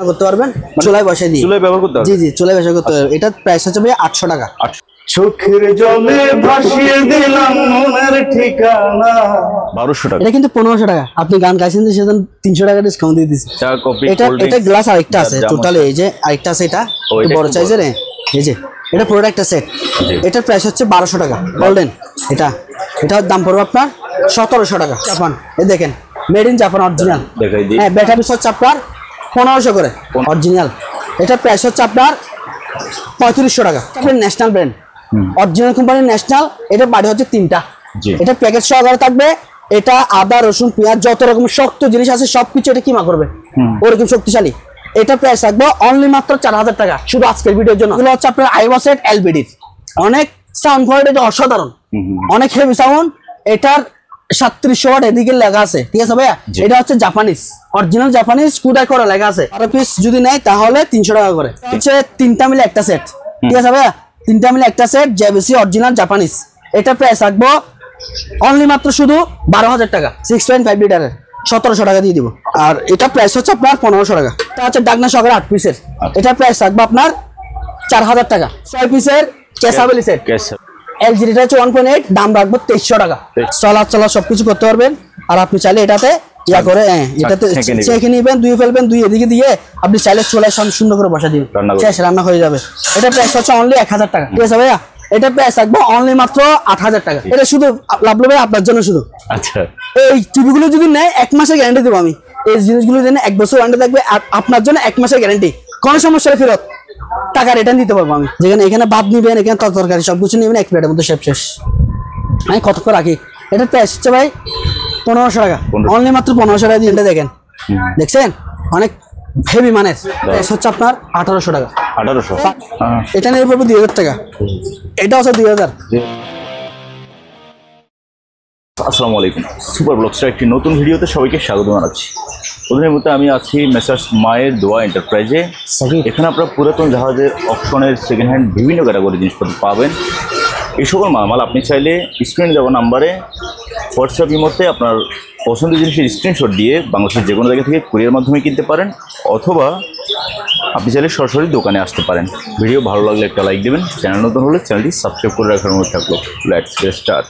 করতে পারবেন চুলায় বসাই দিয়ে চুলায় ব্যবহার করতে হবে। জি জি চুলায় বসাই করতে পারবেন। এটা প্রাইস হচ্ছে ভাই 800 টাকা। চোখের জলে ভাসিয়ে দিলাম মনের ঠিকানা 1200 টাকা। এটা কিন্তু 1500 টাকা। আপনি গান গাইছেন যে সেজন্য 300 টাকা ডিসকাউন্ট দিয়ে দিয়েছি। চা কফি এটা গ্লাস আরেকটা আছে টোটাল, এই যে আরেকটা আছে, এটা বড় সাইজের, এই যে এটা পুরোটা একটা সেট। এটার প্রাইস হচ্ছে 1200 টাকা গোল্ডেন। এটার দাম পড়বে আপনার 1700 টাকা। জাপান, এই দেখেন মেড ইন জাপান অরিজিনাল। হ্যাঁ, ব্যাটারি হচ্ছে আপনার 1500 করে অরিজিনাল। এটার প্রাইস হচ্ছে আপনার 3500 টাকা। National brand, original company national. এটা বাড়ি হচ্ছে 3টা। এটা প্যাকেট সহকারে থাকবে। এটা আদা রসুন পেঁয়াজ যত রকম শক্ত জিনিস আছে সবকিছু এটা কিমা করবে, ওরকম শক্তিশালী। এটা প্রাইস থাকবে অনলি মাত্র 4000 টাকা শুধু আজকের ভিডিওর জন্য। এগুলো হচ্ছে আপনার আইওয়াসেট এলবিডির, অনেক সাউন্ড কোয়ালিটি অসাধারণ, অনেক হেভি সাউন্ড। এটার 3700 ওয়াট এদিকে লেখা আছে, ঠিক আছে ভাইয়া? এটা হচ্ছে জাপানিজ, অরিজিনাল জাপানিজ কুদাই করে লেখা আছে। আর পিস যদি নেয় তাহলে 300 টাকা করে। হচ্ছে 3টা মিলে একটা সেট, ঠিক আছে ভাইয়া? 3টা মিলে একটা সেট জেবিসি অরিজিনাল জাপানিজ। এটা প্রাইস রাখবো অনলি মাত্র শুধু 12000 টাকা। 6.5 লিটারের 1700 টাকা দিয়ে দিব। আর এটা প্রাইস হচ্ছে আপনার 1500 টাকা। এটা হচ্ছে ডাকনা সহকারে 8 পিসের। এটা প্রাইস রাখবো আপনার 4000 টাকা। 6 পিসের কেসাবেলি সেট। এলজি এটা হচ্ছে 1.8, দাম রাখবো 2300 টাকা। চলা সবকিছু করতে পারবেন। আর আপনি চাইলে এটাতে ইয়া করে এটাতে চেখে নিবেন, ধুয়ে ফেলবেন, দুই এদিকে দিয়ে আপনি চাইলে চুলায় সুন্দর করে বসা দিবেন, শেষ রান্না হয়ে যাবে। এটা প্রাইস হচ্ছে অনলি 1000 টাকা, ঠিক আছে ভাইয়া? এটা প্রাইস রাখবো অনলি মাত্র 8000 টাকা। এটা শুধু লাভ ভাই আপনার জন্য শুধু। আচ্ছা, এই টিভিগুলো যদি নেয় 1 মাসের গ্যারান্টি দেবো আমি। এই জিনিসগুলো যদি 1 বছর ওয়ারেন্টি থাকবে, আপনার জন্য 1 মাসের গ্যারান্টি, কোনো সমস্যা ফেরত, টাকা রিটার্ন দিতে পারবো আমি। যেখানে এখানে ভাত নিবেন, এখানে তরকারি সবকিছু নিবেন 1 প্লেটের মধ্যে শেষ। আমি কত করে রাখি। এটা প্রাইস হচ্ছে ভাই 1500 টাকা, অনলি মাত্র 1500 টাকা দিয়ে। এটা দেখেন, দেখছেন অনেক হেভি মানের। প্রাইস হচ্ছে আপনার 1800 টাকা। 1800। এটা নিয়ে পড়বে 2000 টাকা। এটা হচ্ছে 2000। আসসালামু আলাইকুম, সুপার ব্লগসের একটি নতুন ভিডিওতে সবাইকে স্বাগত জানাচ্ছি। প্রথমের মতো আমি আছি মেসার্স মায়ের দোয়া এন্টারপ্রাইজে। এখানে আপনারা পুরাতন জাহাজের অপশনের সেকেন্ড হ্যান্ড বিভিন্ন ক্যাটাগরি জিনিসপত্র পাবেন। এই সকল মালামাল আপনি চাইলে স্ক্রিনে দেওয়া নাম্বারে হোয়াটসঅ্যাপ ইমোতে আপনার পছন্দের জিনিসের স্ক্রিনশট দিয়ে বাংলাদেশের যে কোনো জায়গা থেকে কুরিয়ার মাধ্যমে কিনতে পারেন, অথবা আপনি চাইলে সরাসরি দোকানে আসতে পারেন। ভিডিও ভালো লাগলে একটা লাইক দেবেন, চ্যানেল নতুন হলে চ্যানেলটি সাবস্ক্রাইব করে রাখার মধ্যে থাকলো। Let's get start.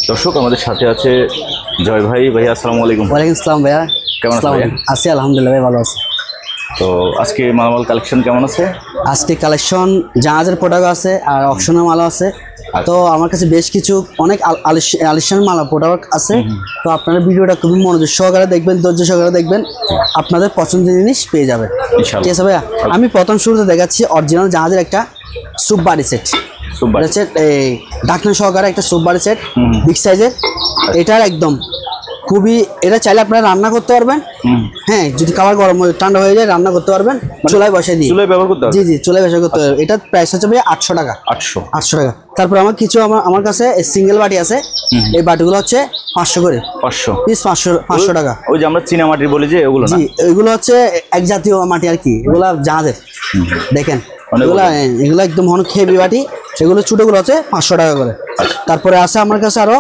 দর্শক, আমাদের সাথে আছে জয় ভাই। ভাইয়া আসসালামু আলাইকুম। ওয়ালাইকুম আসসালাম ভাইয়া, কেমন আছেন? আছি আলহামদুলিল্লাহ ভাই, ভালো আছি। তো আজকে মালামাল কালেকশন কেমন আছে? আজকে কালেকশন জাহাজের প্রোডাক্ট আছে আর অপশনের মালও আছে। তো আমার কাছে বেশ কিছু অনেক আলিশান মালা প্রোডাক্ট আছে। তো আপনারা ভিডিওটা খুবই মনোযোগ সহকারে দেখবেন, ধৈর্য সহকারে দেখবেন, আপনাদের পছন্দের জিনিস পেয়ে যাবে, ঠিক আছে ভাইয়া? আমি প্রথম শুরুতে দেখাচ্ছি অরিজিনাল জাহাজের একটা সুপ বাড়ি সেট। এই ঢাকনা সহকারে একটা সুপ বাড়ি সেট, বিগ সাইজের। এটার একদম খুবই, এটা চাইলে আপনারা রান্না করতে পারবেন। হ্যাঁ, যদি খাবার গরম ঠান্ডা হয়ে যায় রান্না করতে পারবেন চুলায় বসাই দিয়ে। চুলায় ব্যবহার করতে হবে? জি জি, চুলায় ব্যবহার করতে হবে। এটার প্রাইস হচ্ছে ভাই 800 টাকা। 800 টাকা। তারপর আমার কিছু আমার কাছে সিঙ্গেল বাটি আছে। এই বাটিগুলো হচ্ছে 500 করে, 500 পিস, 500 টাকা। ওই যে আমরা চীনা মাটির বলি যে ওগুলো না? জি, এগুলো হচ্ছে এক জাতীয় মাটি আর কি, এগুলা জাহাজের। দেখেন এগুলো একদম অনেক হেভি বাটি। এগুলো ছোটগুলো হচ্ছে 500 টাকা করে। তারপরে আছে আমার কাছে আরো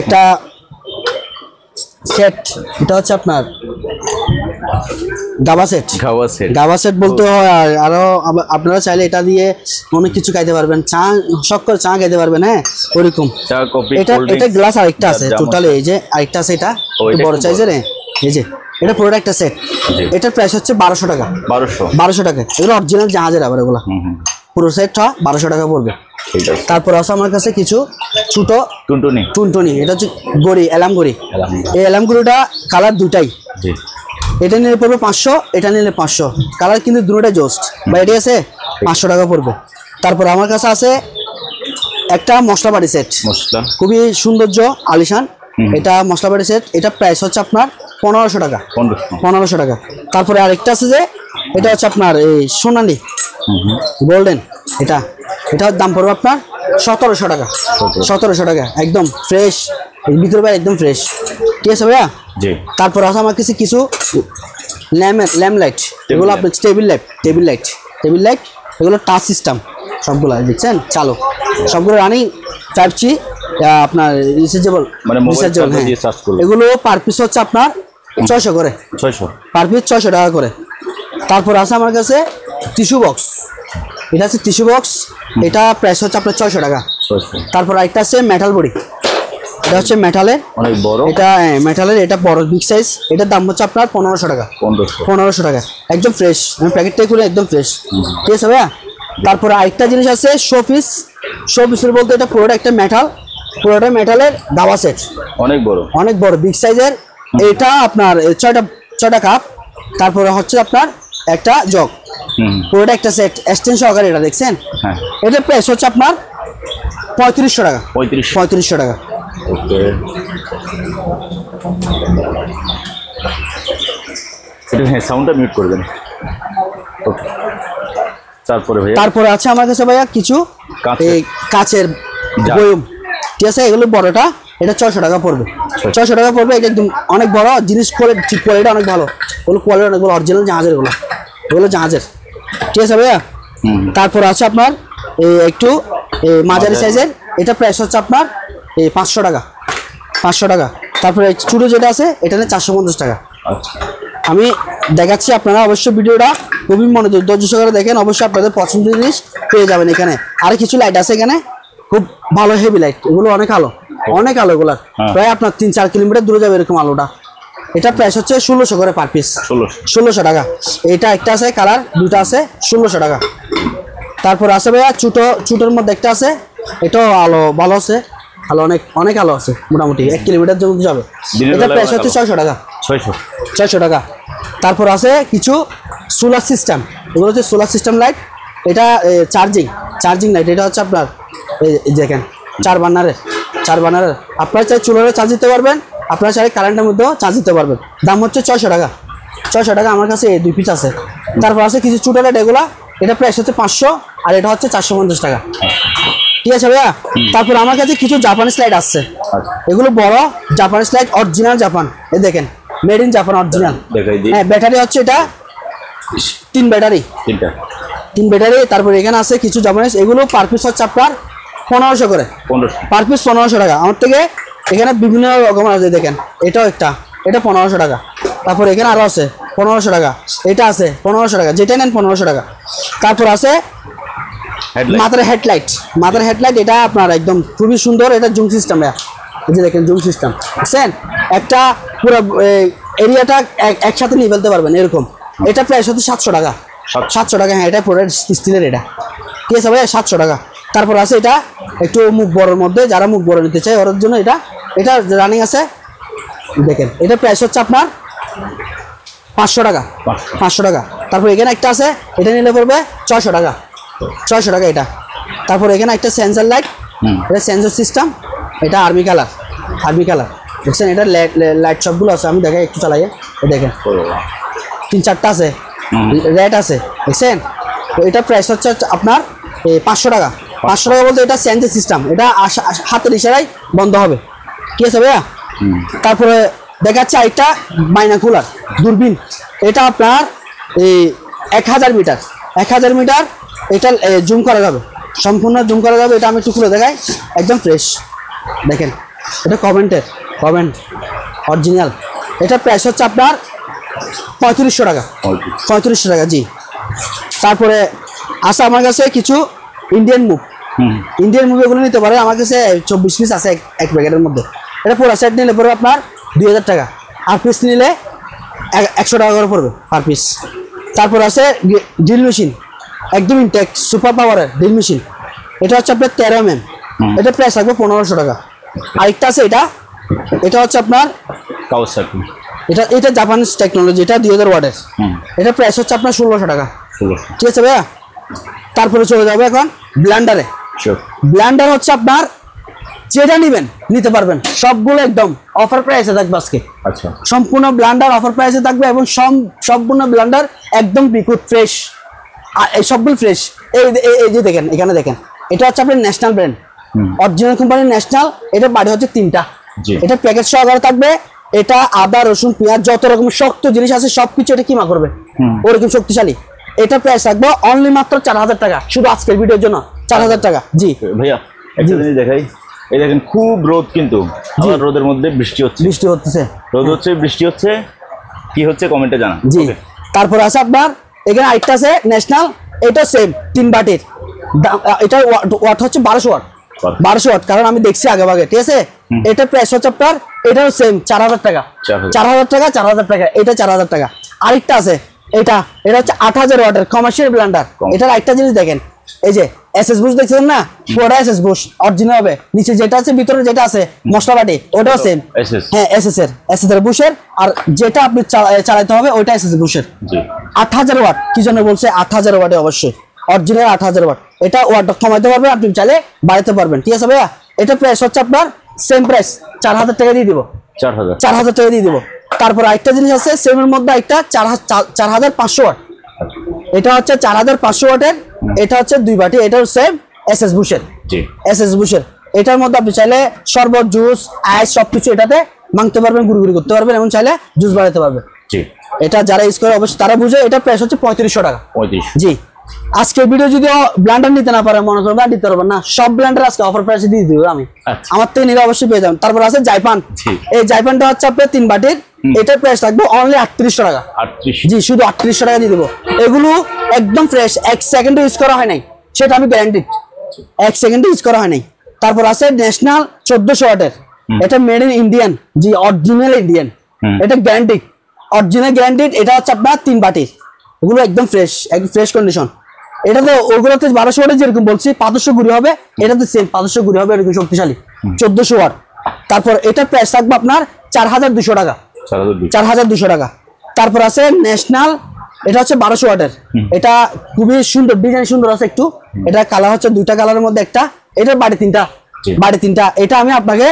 একটা সেট। এটা হচ্ছে আপনার গাবা সেট বলতে হয়। আর আরো আপনারা চাইলে এটা দিয়ে অনেক কিছু খাইতে পারবেন, চা শখ করে চা খাইতে পারবেন। হ্যাঁ, ওরকম চা কফি। এটা গ্লাস আরেকটা আছে টোটাল, এই যে আরেকটা আছে, এটা বড় সাইজের, এই যে এটা পুরোটা একটা সেট। এটার প্রাইস হচ্ছে 1200 টাকা। 1200 টাকা। এগুলো অরিজিনাল জাহাজের আবার, এগুলা পুরো সেটটা 1200 টাকা পড়বে। তারপর আছে আমার কাছে কিছু ছোট টুনটুনি। এটা হচ্ছে গড়ি, এলাম গড়ি। এই এলাম গড়িটা কালার দুটাই। এটা নিলে পড়বে 500, এটা নিলে 500। কালার কিন্তু দুটোটা জোস্ট বা এটি আছে 500 টাকা পড়বে। তারপর আমার কাছে আছে একটা মশলা বাড়ি সেট, খুবই সৌন্দর্য আলিশান। এটা মশলা বাড়ি সেট। এটা প্রাইস হচ্ছে আপনার 1500 টাকা। 1500 টাকা। তারপরে আরেকটা আছে যে এটা হচ্ছে আপনার এই সোনালি গোল্ডেন। এটার দাম পড়বে আপনার 1700 টাকা। 1700 টাকা, একদম ফ্রেশ, ভিতরে বাইরে একদম ফ্রেশ, ঠিক আছে ভাইয়া? তারপর আছে আমার কাছে কিছু ল্যাম্প লাইট। এগুলো আপনার টেবিল লাইট। এগুলো টাচ সিস্টেম সবগুলো, দেখছেন চালু, সবগুলো রানিং 5G আপনার রিচার্জেবল। এগুলো পার পিস হচ্ছে আপনার 600 করে, পার পিস 600 টাকা করে। তারপর আছে আমার কাছে টিস্যু বক্স, এটা আছে টিস্যু বক্স, এটা প্রাইস হচ্ছে আপনার 600 টাকা। তারপর আরেকটা আছে মেটাল বডি, এটা হচ্ছে মেটালের, অনেক বড়, এটা মেটালের, এটা বড় বিগ সাইজ, এটার দাম হচ্ছে আপনার 1500 টাকা। 1500 টাকা একদম ফ্রেশ, আমি প্যাকেটটাই খুলে একদম ফ্রেশ, ঠিক আছে ভাইয়া। তারপরে আরেকটা জিনিস আছে শোপিস, শোপিসের বলতে এটা পুরোটা একটা মেটাল, পুরোটা মেটালের দাবা সেট, অনেক বড়, অনেক বড় বিগ সাইজের। এটা আপনার 6টা কাপ, তারপরে হচ্ছে আপনার একটা জগ, পুরোটা একটা সেট এক্সটেন্ড সহকারে, এটা দেখছেন। হ্যাঁ, এটা প্রাইস হচ্ছে আপনার 3500 টাকা। 3500 টাকা। ওকে, এটা হ্যাঁ সাউন্ডটা মিউট করবেন। ওকে, তারপরে ভাইয়া, তারপরে আছে আমার কাছে ভাইয়া কিছু এই কাচের জার। বয়ম, ঠিক আছে, এগুলো বড়টা, এটা 600 টাকা পড়বে। 600 টাকা পড়বে, এটা একদম অনেক বড় জিনিস, কোয়ালিটি অনেক ভালো, ওগুলো কোয়ালিটি অনেক ভালো, অরিজিনাল জাহাজের, এগুলো জাহাজের, ঠিক আছে ভাইয়া। তারপর আছে আপনার একটু মাঝারি সাইজের, এটা প্রাইস হচ্ছে আপনার 500 টাকা। 500 টাকা। তারপরে ছোটো যেটা আছে এটা নিয়ে 450 টাকা। আচ্ছা, আমি দেখাচ্ছি, আপনারা অবশ্যই ভিডিওটা খুবই ধৈর্য সহকারে দেখেন, অবশ্যই আপনাদের পছন্দের জিনিস পেয়ে যাবেন এখানে। আর কিছু লাইট আছে এখানে, খুব ভালো হেভি লাইট, এগুলো অনেক আলো, অনেক আলো, এগুলো প্রায় আপনার 3-4 কিলোমিটার দূরে যাবে এরকম আলোটা। এটা প্রাইস হচ্ছে 1600 করে পার পিস, 1600 টাকা। এটা একটা আছে কালার, দুটা আছে, 1600 টাকা। তারপর আছে ভাইয়া ছোটোর মধ্যে একটা আছে, এটাও আলো ভালো আছে, আলো অনেক আলো আছে, মোটামুটি 1 কিলোমিটার জন্য যাবে। এটা প্রাইস হচ্ছে 600 টাকা। 600 টাকা। তারপর আছে কিছু সোলার সিস্টেম, এগুলো হচ্ছে সোলার সিস্টেম লাইট, এটা চার্জিং লাইট, এটা হচ্ছে আপনার এই দেখেন 4 বার্নারের, আপনারা চাই চুলারে চার্জ দিতে পারবেন, আপনারা চাই কারেন্টের মধ্যেও চার্জ দিতে পারবেন। দাম হচ্ছে 600 টাকা। 600 টাকা আমার কাছে 2 পিস আছে। তারপর আছে কিছু ছোটো লাইট, এগুলা এটা প্রাইস হচ্ছে 500, আর এটা হচ্ছে 450 টাকা, ঠিক আছে ভাইয়া। তারপর আমার কাছে কিছু জাপানিজ লাইট আসছে, এগুলো বড় জাপানিজ লাইট, অরিজিনাল জাপান, এই দেখেন মেড ইন জাপান, অরিজিনাল। হ্যাঁ, ব্যাটারি হচ্ছে এটা 3 ব্যাটারি। তারপর এখানে আছে কিছু জাপানিজ, এগুলো পার পিস হচ্ছে আপনার 1500 করে, পার পিস 1500 টাকা। আমার থেকে এখানে বিভিন্ন রকমের আছে, দেখেন এটাও একটা, এটা 1500 টাকা। তারপর এখানে আরও আছে 1500 টাকা, এটা আছে 1500 টাকা, যেটা নেন 1500 টাকা। তারপর আছে মাথার হেডলাইট, এটা আপনার একদম খুবই সুন্দর, এটা জুম সিস্টেম, এই যে দেখেন জুম সিস্টেম, বুঝছেন, একটা পুরো এরিয়াটা একসাথে নিয়ে ফেলতে পারবেন এরকম। এটা প্রাইস হচ্ছে 700 টাকা। 700 টাকা, হ্যাঁ, এটা পুরো স্টিলের, এটা ঠিক আছে ভাই, 700 টাকা। তারপর আছে এটা একটু মুখ বড়োর মধ্যে, যারা মুখ বড় নিতে চায় ওর জন্য এটা রানিং আছে, দেখেন এটা প্রাইস হচ্ছে আপনার 500 টাকা। 500 টাকা। তারপর এখানে একটা আছে, এটা নিলে পড়বে 600 টাকা। 600 টাকা এটা। তারপর এখানে একটা সেন্সর লাইট, এটা সেন্সর সিস্টেম, এটা আর্মি কালার, দেখছেন, এটা লাইট সবগুলো আছে, আমি দেখাই একটু চালাই, দেখেন 3-4টা আছে, রেড আছে, দেখছেন। তো এটা প্রাইস হচ্ছে আপনার 500 টাকা। 500 টাকা বলতে এটা সেন্সর সিস্টেম, এটা হাতের ইশারায় বন্ধ হবে, ঠিক আছে ভাইয়া। তারপরে দেখাচ্ছে আরেকটা বাইনাকুলার দূরবীন, এটা আপনার 1000 মিটার, এটা জুম করা যাবে, সম্পূর্ণ জুম করা যাবে। এটা আমি একটু খুলে দেখাই, একদম ফ্রেশ, দেখেন এটা কমেন্ট অরিজিনাল। এটা প্রাইস হচ্ছে আপনার 3500 টাকা। 3500 টাকা, জি। তারপরে আছে আমার কাছে কিছু ইন্ডিয়ান মুভ, এগুলো নিতে পারে, আমার কাছে 24 পিস আছে এক প্যাকেটের মধ্যে। এটা পুরো সেট নিলে পড়বে আপনার 2000 টাকা, আর পিস নিলে 100 টাকা করে পড়বে পার পিস। তারপর আছে ড্রিল মেশিন, একদম ইনটেক্ট সুপার পাওয়ারের ড্রিল মেশিন, এটা হচ্ছে আপনার 13 mm, এটা প্রাইস থাকবে 1500 টাকা। আরেকটা আছে এটা হচ্ছে আপনার এটা জাপানিজ টেকনোলজি, এটা 2000 ওয়াটের, এটা প্রাইস হচ্ছে আপনার 1600 টাকা, ঠিক আছে ভাইয়া। তারপরে চলে যাবে এখন ব্লেন্ডার হচ্ছে আপনার যেটা নেবেন নিতে পারবেন, সবগুলো একদম অফার প্রাইসে থাকবে আজকে। আচ্ছা, সম্পূর্ণ ব্লেন্ডার অফার প্রাইসে থাকবে, এবং সম্পূর্ণ ব্লেন্ডার একদম বিকুট ফ্রেশ, এই সবগুলো ফ্রেশ। এই যে দেখেন, এখানে দেখেন, এটা হচ্ছে আপনার ন্যাশনাল ব্র্যান্ড, অরিজিনাল কোম্পানির ন্যাশনাল। এটা বাড়ি হচ্ছে 3টা, এটা প্যাকেট সহকারে থাকবে। এটা আদা রসুন পেঁয়াজ যত রকম শক্ত জিনিস আছে সবকিছু এটা কিমা করবে, ওরকম শক্তিশালী। এটা প্রাইস থাকবে অনলি মাত্র 4000 টাকা, শুধু আজকের ভিডিওর জন্য 4000 টাকা। জি ভাইয়া, একটা জিনিস দেখাই, এই দেখেন খুব রোদ, কিন্তু আবার রোদের মধ্যে বৃষ্টি হচ্ছে, রোদ হচ্ছে, বৃষ্টি হচ্ছে, কি হচ্ছে কমেন্টে জানান। জি। তারপর আছে আপনার এখানে আরেকটা আছে ন্যাশনাল, এটা সেম 3 বাটির এটা ওয়াট হচ্ছে 1200 ওয়াট, 1200 ওয়াট, কারণ আমি দেখছি আগে ভাগে, ঠিক আছে। এটা প্রাইস হচ্ছে আপনার, এটাও সেম 4000 টাকা, 4000 টাকা, 4000 টাকা, এটা 4000 টাকা। আরেকটা আছে এটা হচ্ছে 8000 ওয়াটের কমার্শিয়াল ব্লেন্ডার। এটার আরেকটা জিনিস দেখেন, এই যে এসএস বুশ দেখছেন না, পুরোটা এসএস বুশ অরিজিনাল হবে, নিচে যেটা আছে ভিতরে যেটা আছে মশলা বাটি ওটাও সেম, হ্যাঁ এসএস এর বুশের, আর যেটা আপনি চালাতে হবে ওইটা এসএস বুশের। 8000 ওয়াট, কি জন্য বলছে 8000 ওয়াটে, অবশ্যই অরিজিনাল 8000 ওয়াট। এটা ওয়াট কমাইতে পারবেন, আপনি চাইলে বাড়াতে পারবেন, ঠিক আছে ভাইয়া। এটা প্রাইস হচ্ছে আপনার সেম প্রাইস 4000 টাকা দিয়ে দিব, 4000 টাকা দিয়ে দিব। তারপর আরেকটা জিনিস আছে সেমের মধ্যে একটা 4500 ওয়াট, এটা হচ্ছে 4500 ওয়াটের, এটা হচ্ছে 2 বাটি, এটাও সেম এসএস বুশের, এসএস বুশের। এটার মধ্যে আপনি চাইলে শরবত, জুস, আইস সবকিছু এটাতে মাংতে পারবেন, গুড়ি করতে পারবেন, এবং চাইলে জুস বানাতে পারবেন। এটা যারা ইউজ করে অবশ্যই তারা বুঝে। এটা প্রাইস হচ্ছে 3500 টাকা। জি, আজকে ভিডিও যদি ব্লেন্ডার নিতে না পারে, মনে করবেন দিতে পারবেন না, সব ব্লেন্ডার আজকে অফার প্রাইসে দিয়ে দিব আমি, আমার থেকে নিলে অবশ্যই পেয়ে যাবেন। তারপর আছে জাইপান, এই জাইপানটা হচ্ছে আপনার 3 বাটির, এটার প্রাইস থাকবে অনলি 3800 টাকা। জি, শুধু 3800 টাকা দিয়ে দেবো। এগুলো একদম ফ্রেশ, 1 সেকেন্ডে ইউজ করা হয় নাই, সেটা আমি গ্যারান্টি, 1 সেকেন্ডে ইউজ করা হয় নাই। তারপর আছে ন্যাশনাল 1400 ওয়াটের, এটা made in Indian, G original Indian, এটা গ্যারান্টি, অরিজিনাল গ্যারান্টি। এটা হচ্ছে আপনার 3 বাটির, এগুলো একদম ফ্রেশ, একদম ফ্রেশ কন্ডিশন। এটা তো ওগুলোতে 1200 ওয়াটের যেরকম বলছি 500 গুড়ি হবে, এটাতে সেম 500 গুড়ি হবে, এরকম শক্তিশালী 1400 ওয়াট। তারপর এটার প্রাইস থাকবে আপনার 4200 টাকা, 4200 টাকা। তারপর আছে ন্যাশনাল, এটা হচ্ছে 1200 ওয়াটের, এটা খুবই সুন্দর, ডিজাইন সুন্দর আছে একটু। এটা কালার হচ্ছে 2টা কালারের মধ্যে একটা, এটার বাড়ি 3টা, বাড়ি 3টা। এটা আমি আপনাকে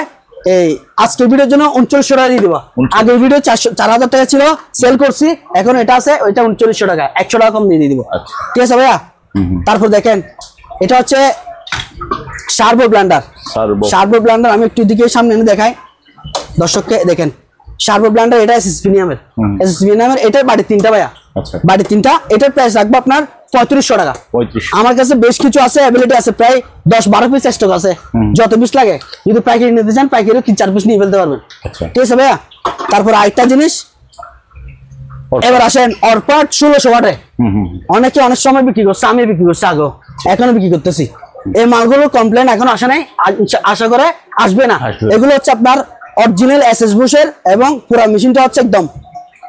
এই আজকের ভিডিওর জন্য 3900 টাকা দিয়ে দেবো। আগের ভিডিও 4000 টাকা ছিল, সেল করছি, এখন এটা আছে ওইটা 3900 টাকা, 100 টাকা কম দিয়ে দিব, ঠিক আছে ভাইয়া। তারপর দেখেন এটা হচ্ছে সার্ভো ব্লেন্ডার, সার্ভো ব্লেন্ডার আমি একটু দিকে সামনে এনে দেখাই দর্শককে, দেখেন সার্ভো ব্লেন্ডার, এটা এসএসপি নামের, এসএসপি নামের, এটার বাড়ি 3টা ভাইয়া, বাড়ি 3টা। এটার প্রাইস রাখবো আপনার 3500 টাকা। আমার কাছে বেশ কিছু আছে, অ্যাবিলিটি আছে, প্রায় 10-12 পিস স্টক আছে, যত পিস লাগে যদি পাইকারি নিতে চান পাইকারি 3-4 পিস নিয়ে ফেলতে পারবেন, ঠিক আছে ভাইয়া। তারপর আরেকটা জিনিস, এবার আসেন অরপাট 1600 ওয়াটে, অনেকে অনেক সময় বিক্রি করছে, আমি বিক্রি করছি আগে, এখনো বিক্রি করতেছি। এই মালগুলোর কমপ্লেন এখন আসে নাই, আশা করে আসবে না। এগুলো হচ্ছে আপনার অরিজিনাল এসএস বুশের, এবং পুরো মেশিনটা হচ্ছে একদম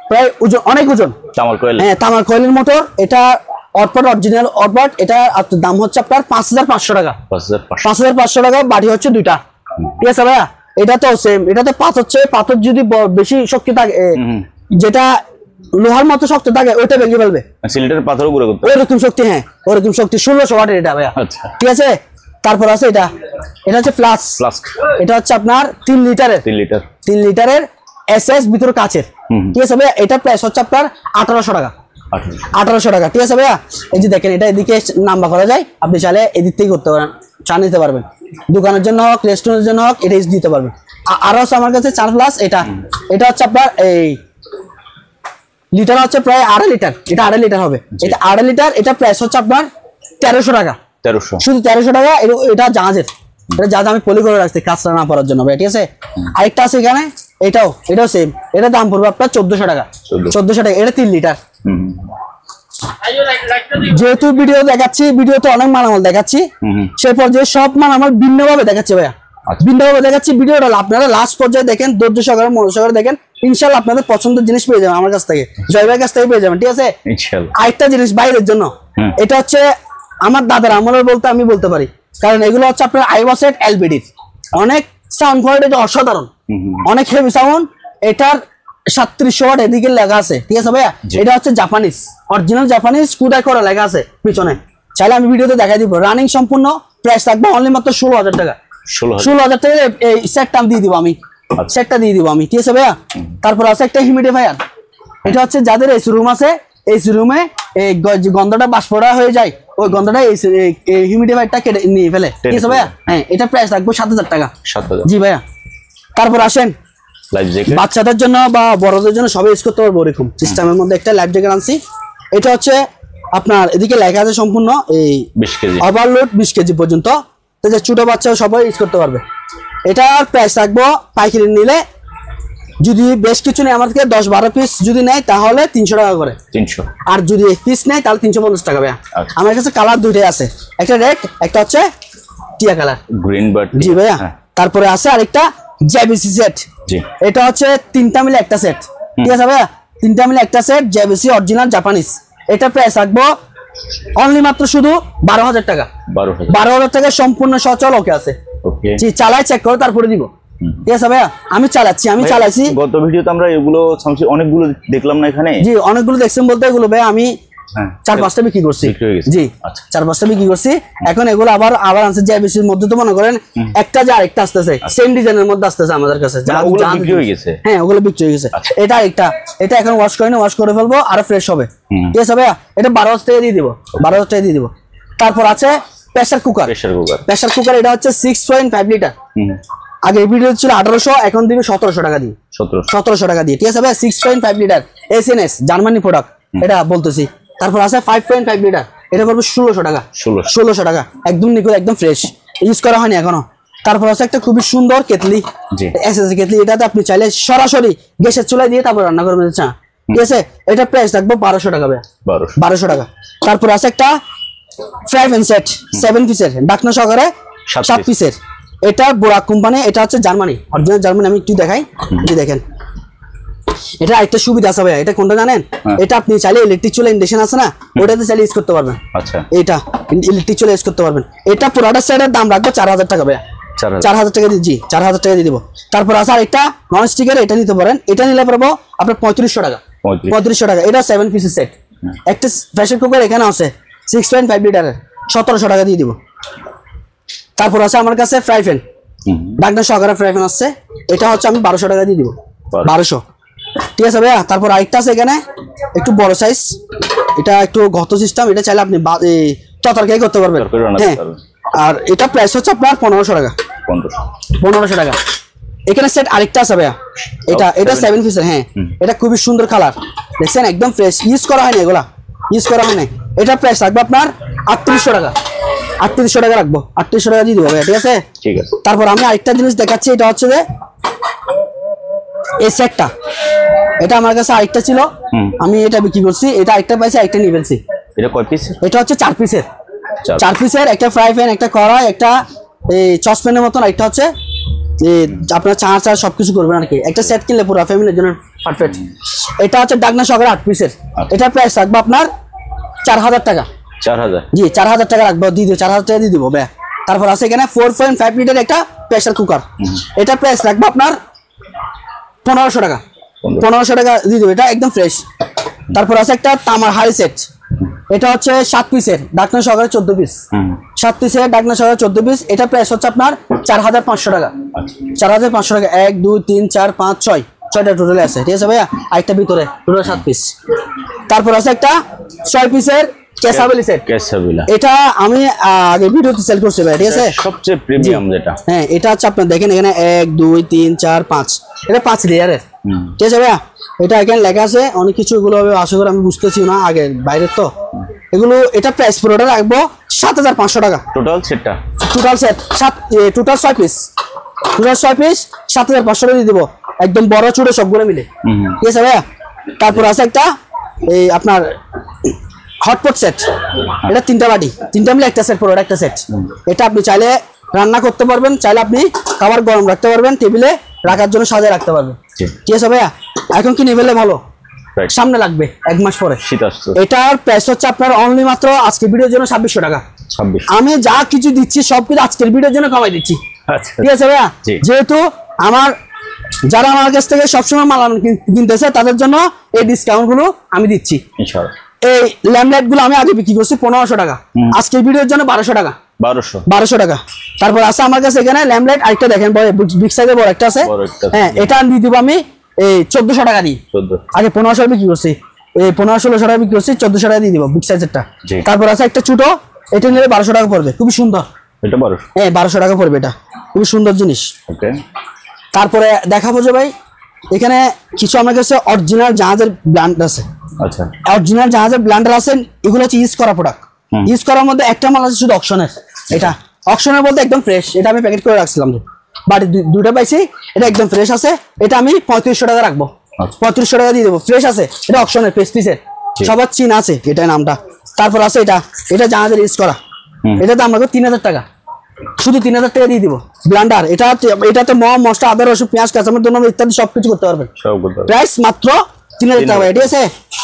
প্রায় ওজন, অনেক ওজন, হ্যাঁ তামার কয়েলের মোটর। এটা অরপাট অরিজিনাল অরপাট, এটা দাম হচ্ছে আপনার 5500 টাকা, 5500 টাকা। বাড়ি হচ্ছে 2টা, ঠিক আছে ভাইয়া। এটা তো সেম, এটা তো পাথর যদি বেশি শক্তি থাকে, যেটা লোহার মতো শক্ত থাকে ওইটা ভেঙে ফেলবে, সিলিন্ডার পাথরও গুঁড়ো করতে ওইরকম শক্তি, হ্যাঁ ওইরকম শক্তি, 1600 ওয়াটের এটা ভাইয়া, ঠিক আছে। তারপর আছে এটা হচ্ছে ফ্লাস্ক, এটা হচ্ছে আপনার 3 লিটারের এসএস ভিতরে কাচের, ঠিক আছে ভাইয়া। এটা প্রাইস হচ্ছে আপনার 1800 টাকা, 1800 টাকা, ঠিক আছে ভাইয়া। এই যে দেখেন, এটা এদিকে নাম্বার করা যায়, আপনি চাইলে এদিক থেকে করতে পারেন, চা নিতে পারবেন, দোকানের জন্য হোক, রেস্টুরেন্টের জন্য হোক, এটা দিতে পারবেন। আরো আছে আমার কাছে 4 প্লাস, এটা হচ্ছে আপনার এই লিটার হচ্ছে প্রায় 2.5 লিটার, এটা 2.5 লিটার হবে, এটা 2.5 লিটার। এটা প্রাইস হচ্ছে আপনার 1300 টাকা, শুধু 1300 টাকা। এটা জাহাজের, এটা জাহাজ আমি পলি করে রাখছি কাঁচরা না পড়ার জন্য ভাই, ঠিক আছে। আরেকটা আছে এখানে, এটাও সেম, এটা দাম পড়বে আপনার 1400 টাকা, 1400 টাকা। এটা 3 লিটার। যেহেতু ভিডিও দেখাচ্ছি, ভিডিওতে অনেক মালামাল দেখাচ্ছি, সেই পর্যায়ে সব মালামাল ভিন্নভাবে দেখাচ্ছি ভাইয়া, ভিন্নভাবে দেখাচ্ছি। ভিডিওটা আপনারা লাস্ট পর্যায়ে দেখেন, ধৈর্য সহকারে, মনোযোগ সহকারে দেখেন, ইনশাআল্লাহ আপনাদের পছন্দের জিনিস পেয়ে যাবেন আমার কাছ থেকে, জয় ভাইয়ের কাছ থেকে পেয়ে যাবেন, ঠিক আছে। আরেকটা জিনিস বাইরের জন্য, এটা হচ্ছে আমার দাদার আমলের বলতে আমি বলতে পারি, কারণ এগুলো হচ্ছে আপনার আইওয়াসেট এলবিডির, অনেক সাউন্ড কোয়ালিটি অসাধারণ, অনেক হেভি সাউন্ড। এটার 3700 ওয়াট এদিকে লেখা আছে, ঠিক আছে ভাইয়া। এটা হচ্ছে জাপানিজ, অরিজিনাল জাপানিজ, কুদাই করা লেখা আছে পিছনে, চাইলে আমি ভিডিওতে দেখাই দিব। রানিং সম্পূর্ণ, প্রাইস থাকবে অনলি মাত্র 16000 টাকা, 16000 টাকা। এই সেটটা দিয়ে দিব আমি, সেটটা দিয়ে দিব আমি, ঠিক আছে ভাইয়া। তারপর আছে একটা হিউমিডিফায়ার, এটা হচ্ছে যাদের এসি রুম আছে, এসি রুমে এই গন্ধটা বাষ্পটা হয়ে যায়, ওই গন্ধটা এই হিউমিডিফায়ারটা কেটে নিয়ে ফেলে, ঠিক আছে ভাইয়া। হ্যাঁ, এটা প্রাইস রাখবো 7000 টাকা, 7000, জি ভাইয়া। তারপর আসেন বাচ্চাদের জন্য বা বড়দের জন্য সবাই ইউজ করতে পারবো এরকম সিস্টেমের মধ্যে একটা লাইফ জ্যাকেট আনছি। এটা হচ্ছে আপনার এদিকে লেখা আছে সম্পূর্ণ এই 20 কেজি ওভারলোড 20 কেজি পর্যন্ত, ছোট বাচ্চা সবাই ইউজ করতে পারবে। এটার প্রাইস রাখবো পাইকারি নিলে যদি বেশ কিছু নেই আমার থেকে 10-12 পিস যদি নেয় তাহলে 300 টাকা করে 300। আর যদি পিস নেয় তাহলে 350 টাকা ভাইয়া। আমার কাছে কালার দুইটাই আছে, একটা রেড একটা হচ্ছে টিয়া কালার গ্রিন বাট। জি ভাইয়া। তারপরে আছে আরেকটা জেবিসি সেট। জি এটা হচ্ছে 3টা মিলে একটা সেট, ঠিক আছে ভাইয়া? 3টা মিলে একটা সেট জেবিসি অরিজিনাল জাপানিজ। এটা প্রাইস রাখবো অনলি মাত্র শুধু 12,000 টাকা। 12,000 টাকা সম্পূর্ণ সচল ওকে আছে। ওকে জি চালাই চেক করে তারপরে দিব, ঠিক আছে ভাইয়া? আমি চালাইছি। গত ভিডিওতে আমরা এগুলো অনেকগুলো দেখলাম না এখানে। জি অনেকগুলো দেখছেন বলতে এগুলো ভাই আমি 4-5টা বিক্রি করছি। জি 4-5টা বিক্রি করছি। এখন এগুলো আবার আনছে জেবিসির মধ্যে, তো মনে করেন একটা যে আরেকটা আসতেছে সেম ডিজাইনের মধ্যে আসতেছে আমাদের কাছে। ওগুলো বিক্রি হয়ে গেছে? হ্যাঁ ওগুলো বিক্রি হয়ে গেছে। এটা এখন ওয়াশ করিনি, ওয়াশ করে ফেলবো আর ফ্রেশ হবে, ঠিক আছে ভাইয়া? এটা 12,000 টাকা দিয়ে দিব, 12,000 টাকা দিয়ে দিব। তারপর আছে প্রেসার কুকার। এটা হচ্ছে 6.5 লিটার। আগে ভিডিও ছিল 1800, এখন দিবে 1700 টাকা দিয়ে। 1700 টাকা দিয়ে, ঠিক আছে ভাই? 6.5 লিটার এসএনএস জার্মানি প্রোডাক্ট, এটা বলতেছি। তারপর আছে 5.5 লিটার, এটা পড়বে 1600 টাকা। 1600 টাকা একদম নিখুঁত, একদম ফ্রেশ, ইউজ করা হয়নি এখনো। তারপর আছে একটা খুবই সুন্দর কেতলি, এসএস কেতলি। এটাতে আপনি চাইলে সরাসরি গ্যাসের চুলায় দিয়ে তারপর রান্না করবেন, ঠিক আছে? এটা প্রাইস রাখবো 1200 টাকা ভাই, 1200 টাকা। তারপর আছে একটা ফ্রাই প্যান সেট 7 পিসের, ঢাকনা সহকারে 7 পিসের। এটা বোরাক কোম্পানি, এটা হচ্ছে জার্মানি, অরিজিনাল জার্মানি। আমি একটু দেখাই, এই দেখেন। এটা একটা সুবিধা আছে ভাইয়া, এটা কোনটা জানেন? এটা আপনি চাইলে ইলেকট্রিক চুলা ইন্ডাকশন আছে না, ওটাতে চাইলে ইউজ করতে পারবেন। আচ্ছা এটা ইলেকট্রিক চুলা ইউজ করতে পারবেন। এটা পুরোটা সেটের দাম রাখবো 4,000 টাকা ভাইয়া। 4,000 টাকা দিয়ে, জি 4,000 টাকা দিয়ে দিব। তারপর আছে আরেকটা নন স্টিকের, এটা নিতে পারেন। এটা নিলে পারবো আপনার 3500 টাকা। 3500 টাকা। এটা 7 পিসের সেট। একটা প্রেসার কুকার এখানে আছে 6.5 লিটারের, 1700 টাকা দিয়ে দিব। তারপর আছে আমার কাছে ফ্রাই প্যান, ঢাকনা সহকারে ফ্রাই প্যান আছে। এটা হচ্ছে আমি 1200 টাকা দিয়ে দিব, 1200, ঠিক আছে ভাইয়া? তারপর আরেকটা আছে এখানে একটু বড় সাইজ, এটা একটু ঘত সিস্টেম। এটা চাইলে আপনি তরকারি করতে পারবেন, হ্যাঁ। আর এটা প্রাইস হচ্ছে আপনার 1500 টাকা। 1500 টাকা। এখানে সেট আরেকটা আছে ভাইয়া, এটা 7 পিসের, হ্যাঁ। এটা খুবই সুন্দর কালার, দেখছেন? একদম ফ্রেশ, ইউজ করা হয়নি, এগুলা ইউজ করা হয়নি। এটা প্রাইস রাখবো আপনার 3800 টাকা। 3800 টাকা রাখবো, 3800 টাকা দিয়ে দিব ভাইয়া, ঠিক আছে? ঠিক আছে। তারপর আমি আরেকটা জিনিস দেখাচ্ছি, এটা হচ্ছে যে এই সেটটা, এটা আমার কাছে আরেকটা ছিল, আমি এটা বিক্রি করছি। এটা আরেকটা পাইছি, আরেকটা নিয়ে ফেলছি। এটা কয় পিস? এটা হচ্ছে 4 পিসের। 4 পিসের, একটা ফ্রাই প্যান, একটা কড়াই, একটা এই চসপ্যানের মতন, একটা হচ্ছে আপনার চা সবকিছু করবেন আর কি। একটা সেট কিনলে পুরো ফ্যামিলির জন্য পারফেক্ট। এটা হচ্ছে ডাকনা সহকারে 8 পিসের। এটা প্রাইস রাখবো আপনার 4,000 টাকা। 4,000? জি 4,000 টাকা রাখবো, দিয়ে দিব 4,000 টাকা দিয়ে দিব ভাইয়া। তারপর আছে এখানে 4.5 লিটার একটা প্রেসার কুকার। এটা প্রাইস রাখবো আপনার 1500 টাকা। 1500 টাকা দিয়ে দেবো, এটা একদম ফ্রেশ। তারপর আছে একটা তামার হাড়ি সেট, এটা হচ্ছে 7 পিসের, ঢাকনা সহকারে 14 পিস। 7 পিসের ঢাকনা সহকারে 14 পিস। এটা প্রাইস হচ্ছে আপনার 4,500 টাকা। 4,500 টাকা। 1 2 3 4 5 6, 6টা টোটালে আছে, ঠিক আছে ভাইয়া? আরেকটা ভিতরে টোটাল 7 পিস। তারপর আছে একটা 6 পিসের কেসাবেলি সেট। এটা আমি আগে ভিডিওতে সেল করছি ভাই, ঠিক আছে? সবচেয়ে প্রিমিয়াম যেটা, হ্যাঁ। এটা হচ্ছে আপনার দেখেন এখানে 1 2 3 4 5, এটা 5 লেয়ারের, ঠিক আছে ভাইয়া? এটা এখানে লেখা আছে অনেক কিছু, এগুলো আশা করি আমি বুঝতেছি না আগে বাইরের তো এগুলো। এটা প্রাইস পুরোটা রাখবো 7,500 টাকা। টোটাল সেটটা, total set total 6 piece, total 6 piece 7,500 টাকা দিয়ে দিব, একদম বড় ছোট সবগুলো মিলে, ঠিক আছে ভাইয়া? তারপর আছে একটা এই আপনার হটপট সেট, এটা 3টা বাটি, 3টা মিলে একটা সেট, পুরো একটা সেট। এটা আপনি চাইলে রান্না করতে পারবেন, চাইলে আপনি খাবার গরম রাখতে পারবেন, টেবিলে রাখার জন্য সাজিয়ে রাখতে পারবেন, ঠিক আছে ভাইয়া? এখন কি নিয়ে ভালো, সামনে লাগবে 1 মাস পরে শীত আসছে। এটার প্রাইস হচ্ছে আপনার অনলি মাত্র আজকে ভিডিওর জন্য 2600 টাকা। 26? আমি যা কিছু দিচ্ছি সব কিছু আজকের ভিডিওর জন্য কমাই দিচ্ছি, ঠিক আছে ভাইয়া? যেহেতু যারা আমার কাছ থেকে সবসময় মাল কিনতেছে তাদের জন্য এই ডিসকাউন্ট গুলো আমি দিচ্ছি ইনশাআল্লাহ। এই ল্যাম্পলাইট গুলো আমি আগে বিক্রি করছি 1500 টাকা, আজকের ভিডিওর জন্য 1200 টাকা। 1200 টাকা। তারপর আছে আমার কাছে এখানে ল্যাম্পলাইট আরেকটা দেখেন, বিগ সাইজের বড় একটা আছে, হ্যাঁ। এটা দিয়ে দিব আমি এই 1400 টাকা দিই। আগে 1500 বিক্রি করছি, এই 1500-1600 টাকা বিক্রি করছি, 1400 টাকা দিয়ে দিব বিগ সাইজেরটা। তারপর আছে একটা ছোট, এটা নিলে 1200 টাকা পড়বে, খুবই সুন্দর। এটা 1200? হ্যাঁ 1200 টাকা পড়বে, এটা খুবই সুন্দর জিনিস। ওকে। তারপরে দেখাবো যে ভাই এখানে কিছু আমার কাছে অরিজিনাল জাহাজের ব্র্যান্ড আছে। আচ্ছা, অরিজিনাল জাহাজের ব্র্যান্ডার আছে, এগুলো হচ্ছে ইউজ করা প্রোডাক্ট। ইউজ করার মধ্যে একটা মাল আছে শুধু অকশনের, এটা অকশনের বলতে একদম ফ্রেশ, এটা আমি প্যাকেট করে রাখছিলাম। বাটি দুইটা পাইছি, এটা একদম ফ্রেশ আছে। এটা আমি 3500 টাকা রাখবো, 3500 টাকা দিয়ে দেবো, ফ্রেশ আছে। এটা অপশনের পেস্টিসের, সবার চিন আছে এটাই নামটা। তারপর আছে এটা জাহাজের ইউজ করা, এটা দাম রাখবো 3000 টাকা, শুধু 3000 টাকা দিয়ে দিব। ব্লান্ডার এটাতে মশলা, আদা, রসুন, পেঁয়াজ, কাঁচামরিচ ইত্যাদি সবকিছু করতে পারবেন। প্রাইস মাত্র 3000 টাকা, ঠিক আছে।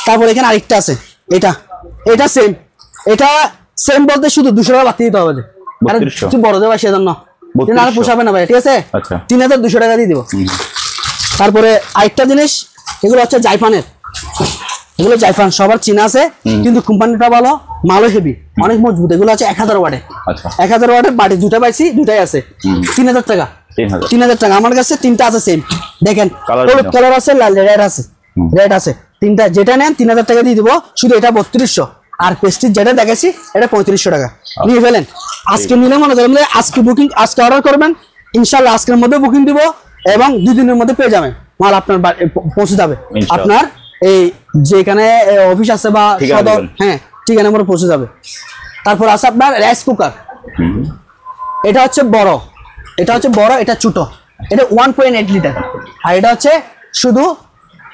তারপর এখানে আরেকটা আছে, এটা সেম বলতে শুধু 200 টাকা বাড়তি দিতে হবে, বড় দেওয়া সেজন্য আর পোষাবে না ভাই, ঠিক আছে। 3200 টাকা দিয়ে দিব। তারপরে আরেকটা জিনিস, এগুলো হচ্ছে জাইফানের, এগুলো জাইফান সবার চিনা আছে, কিন্তু কোম্পানিটা ভালো, মালও হেভি, অনেক মজবুত। এগুলো আছে 1000 ওয়াটের, 1000 ওয়াটের বাটি দুটা পাইছি, দুটাই আছে 3000 টাকা। 3000 টাকা আমার কাছে তিনটা আছে সেম, দেখেন হলুদ কালার আছে, লাল রেড আছে তিনটা, যেটা নেন 3000 টাকা দিয়ে দিব। শুধু এটা 3200, আর পেস্টিজ যেটা দেখেছি এটা 3500 টাকা নিয়ে ফেলেন। আজকে নিলে মনে করেন আজকে বুকিং, আজকে অর্ডার করবেন, ইনশাল্লাহ আজকের মধ্যে বুকিং দিব এবং 2 দিনের মধ্যে পেয়ে যাবেন, মাল আপনার পৌঁছে যাবে। আপনার এই যেখানে অফিস আছে বা সদর, হ্যাঁ ঠিকানা মতো পৌঁছে যাবে। তারপর আছে আপনার রাইস কুকার, এটা হচ্ছে বড়, এটা ছোট, এটা 1.8 লিটার, আর এটা হচ্ছে শুধু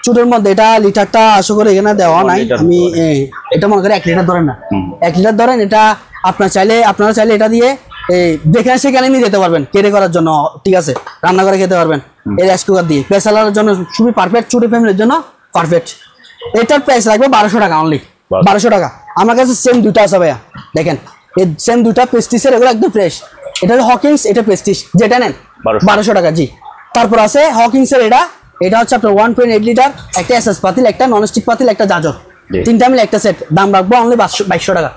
ছোটোর মধ্যে। এটা লিটারটা আশা করি এখানে দেওয়া নাই, আমি এটা মনে করি 1 লিটার ধরেন না, 1 লিটার ধরেন। এটা আপনারা চাইলে এটা দিয়ে যেখানে সেখানে নিয়ে যেতে পারবেন ক্যারি করার জন্য, ঠিক আছে, রান্না করে খেতে পারবেন। এই রাইস কুকার দিয়ে প্রেসারের জন্য খুবই পারফেক্ট, ছোট ফ্যামিলির জন্য পারফেক্ট। এটার প্রাইস লাগবে 1200 টাকা অনলি, 1200 টাকা। আমার কাছে সেম দুইটা আছে ভাইয়া, দেখেন এই সেম দুইটা পেস্টিসের, এগুলো একদম ফ্রেশ। এটা হকিংস, এটা পেস্টিস, যেটা নেন 1200 টাকা, জি। তারপর আছে হকিংসের, এটা হচ্ছে আপনার 1.8 লিটার, একটা এসএস পাতিল, একটা ননস্টিক পাতিল, একটা জাজর, তিনটা মিলে একটা সেট, দাম রাখবো অনলি 2200 টাকা,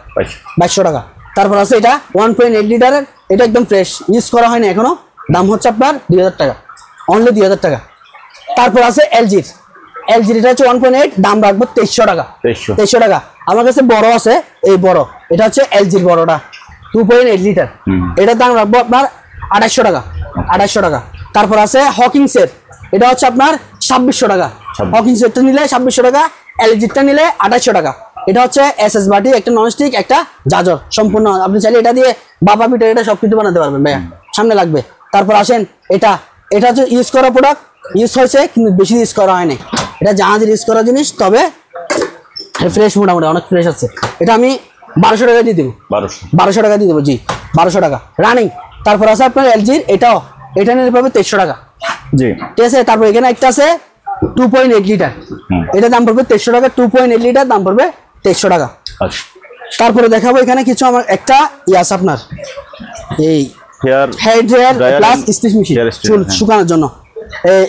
2200 টাকা। তারপর আছে এটা 1.8 লিটারের, এটা একদম ফ্রেশ, ইউজ করা হয়নি এখনো, দাম হচ্ছে আপনার 2000 টাকা, অনলি 2000 টাকা। তারপর আছে এলজির, এটা হচ্ছে 1.8, দাম রাখবো 2300 টাকা, 2300 টাকা। আমার কাছে বড় আছে, এই বড়, এটা হচ্ছে এলজির বড়টা 2.8 লিটার, এটার দাম রাখবো আপনার 2800 টাকা, 2800 টাকা। তারপর আছে হকিংসের, এটা হচ্ছে আপনার 2600 টাকা, হকিংসেরটা নিলে 2600 টাকা, এলজিটা নিলে 2800 টাকা। এটা হচ্ছে এসএস বাটি, একটা ননস্টিক, একটা জাজর, সম্পূর্ণ আপনি চাইলে এটা দিয়ে বাবা পিঠা এটা সবকিছু বানাতে পারবেন ভাইয়া, সামনে লাগবে। তারপর আসেন এটা হচ্ছে ইউজ করা প্রোডাক্ট, ইউজ হয়েছে কিন্তু বেশি ইউজ করা হয়নি, এটা জাহাজের ইউজ করা জিনিস, তবে ফ্রেশ, মোটামুটি অনেক ফ্রেশ আছে। এটা আমি 1200 টাকা দিয়ে দেবো, 1200 টাকা দিয়ে দেবো, জি 1200 টাকা রানিং। তারপর আছে আপনার এলজির, এটা নিলে পাবে 2300 টাকা, জি ঠিক আছে। তারপর এখানে একটা আছে 2.8 লিটার, এটা দাম পড়বে 2300 টাকা, 2.8 লিটার দাম পড়বে 2300 টাকা। তারপরে দেখাবো এখানে কিছু, আমার একটা আছে আপনার এই hair dryer plus stitch machine, চুল শুকানোর জন্য।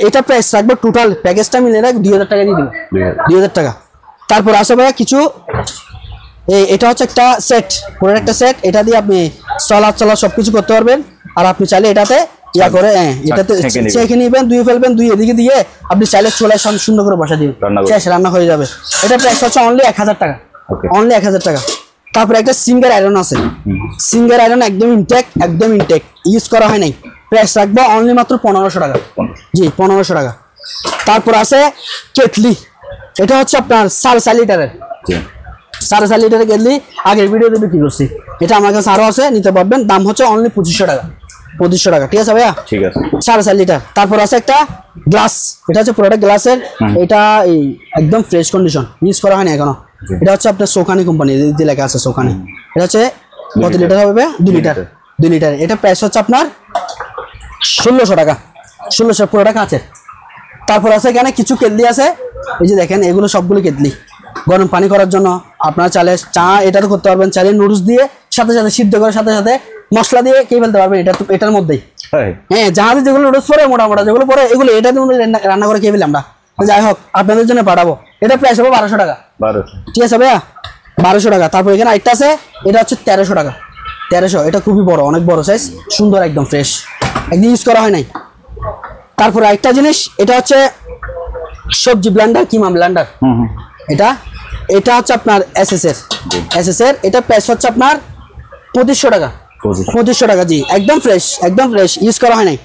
এটা প্রাইস রাখবো টোটাল প্যাকেজটা মিলে 2000 টাকা দিয়ে দেবো, 2000 টাকা। তারপর আসে ভাইয়া কিছু, এটা হচ্ছে একটা সেট, পুরো একটা সেট, এটা দিয়ে আপনি চলা সবকিছু করতে পারবেন। আর আপনি চাইলে এটাতে করে এটাতে চেখে নিবেন, ধুয়ে ফেলবেন, এদিকে দিয়ে আপনি চাইলে চুলায় সুন্দর করে বসা দিবেন, রান্না হয়ে যাবে। এটা প্রাইস হচ্ছে অনলি 1000 টাকা, অনলি 1000 টাকা। তারপরে একটা সিঙ্গার আয়রন আছে, সিঙ্গার আয়রন একদম ইনটেক, ইউজ করা হয় নাই, প্রাইস রাখবো অনলি মাত্র 1500 টাকা, জি 1500 টাকা। তারপর আছে কেটলি, এটা হচ্ছে আপনার 4.5 লিটারের, 4.5 লিটারের কেটলি, আগের ভিডিওতে বিক্রি করছি। এটা আমার কাছে আরো আছে, নিতে পারবেন, দাম হচ্ছে অনলি 2500 টাকা, 2500 টাকা, ঠিক আছে ভাইয়া, ঠিক আছে 4.5 লিটার। তারপর আছে একটা গ্লাস, এটা হচ্ছে পুরোটা গ্লাসের, এটা এই একদম ফ্রেশ কন্ডিশন, ইউজ করা হয়নি এখনো। এটা হচ্ছে আপনার সোকানি কোম্পানি, যে লেখা আছে সোকানি। এটা হচ্ছে কত লিটার হবে? 2 লিটার, 2 লিটার। এটা প্রাইস হচ্ছে আপনার 1600 টাকা, 1600 পুরোটা কাঁচের। তারপর আছে এখানে কিছু কেটলি আছে, এই যে দেখেন এগুলো সবগুলো কেটলি, গরম পানি করার জন্য। আপনারা চাইলে চা এটাতে করতে পারবেন, চাইলে নুডলস দিয়ে সাথে সিদ্ধ করে সাথে মশলা দিয়ে কে ফেলতে পারবেন, এটার মধ্যেই। হ্যাঁ, জাহাজে যেগুলো নুডলস পরে মোটা যেগুলো পরে, এগুলো এটাতে রান্না করে খেয়ে ফেলি আমরা। যাই হোক, আপনাদের জন্য পাঠাবো। এটা প্রাইস হবে 1200 টাকা, ঠিক আছে ভাইয়া, 1200 টাকা। তারপর এখানে একটা আছে, এটা হচ্ছে 1300 টাকা, 1300। এটা খুবই বড়, অনেক বড় সাইজ, সুন্দর, একদম ফ্রেশ, একদিন ইউজ করা হয় নাই। তারপর একটা জিনিস, এটা হচ্ছে সবজি ব্লেন্ডার, কিমা ব্লেন্ডার। এটা হচ্ছে আপনার এসএস এর, এটা প্রাইস হচ্ছে আপনার 2500 টাকা, 2500 টাকা, জি একদম ফ্রেশ, ইউজ করা হয় নাই।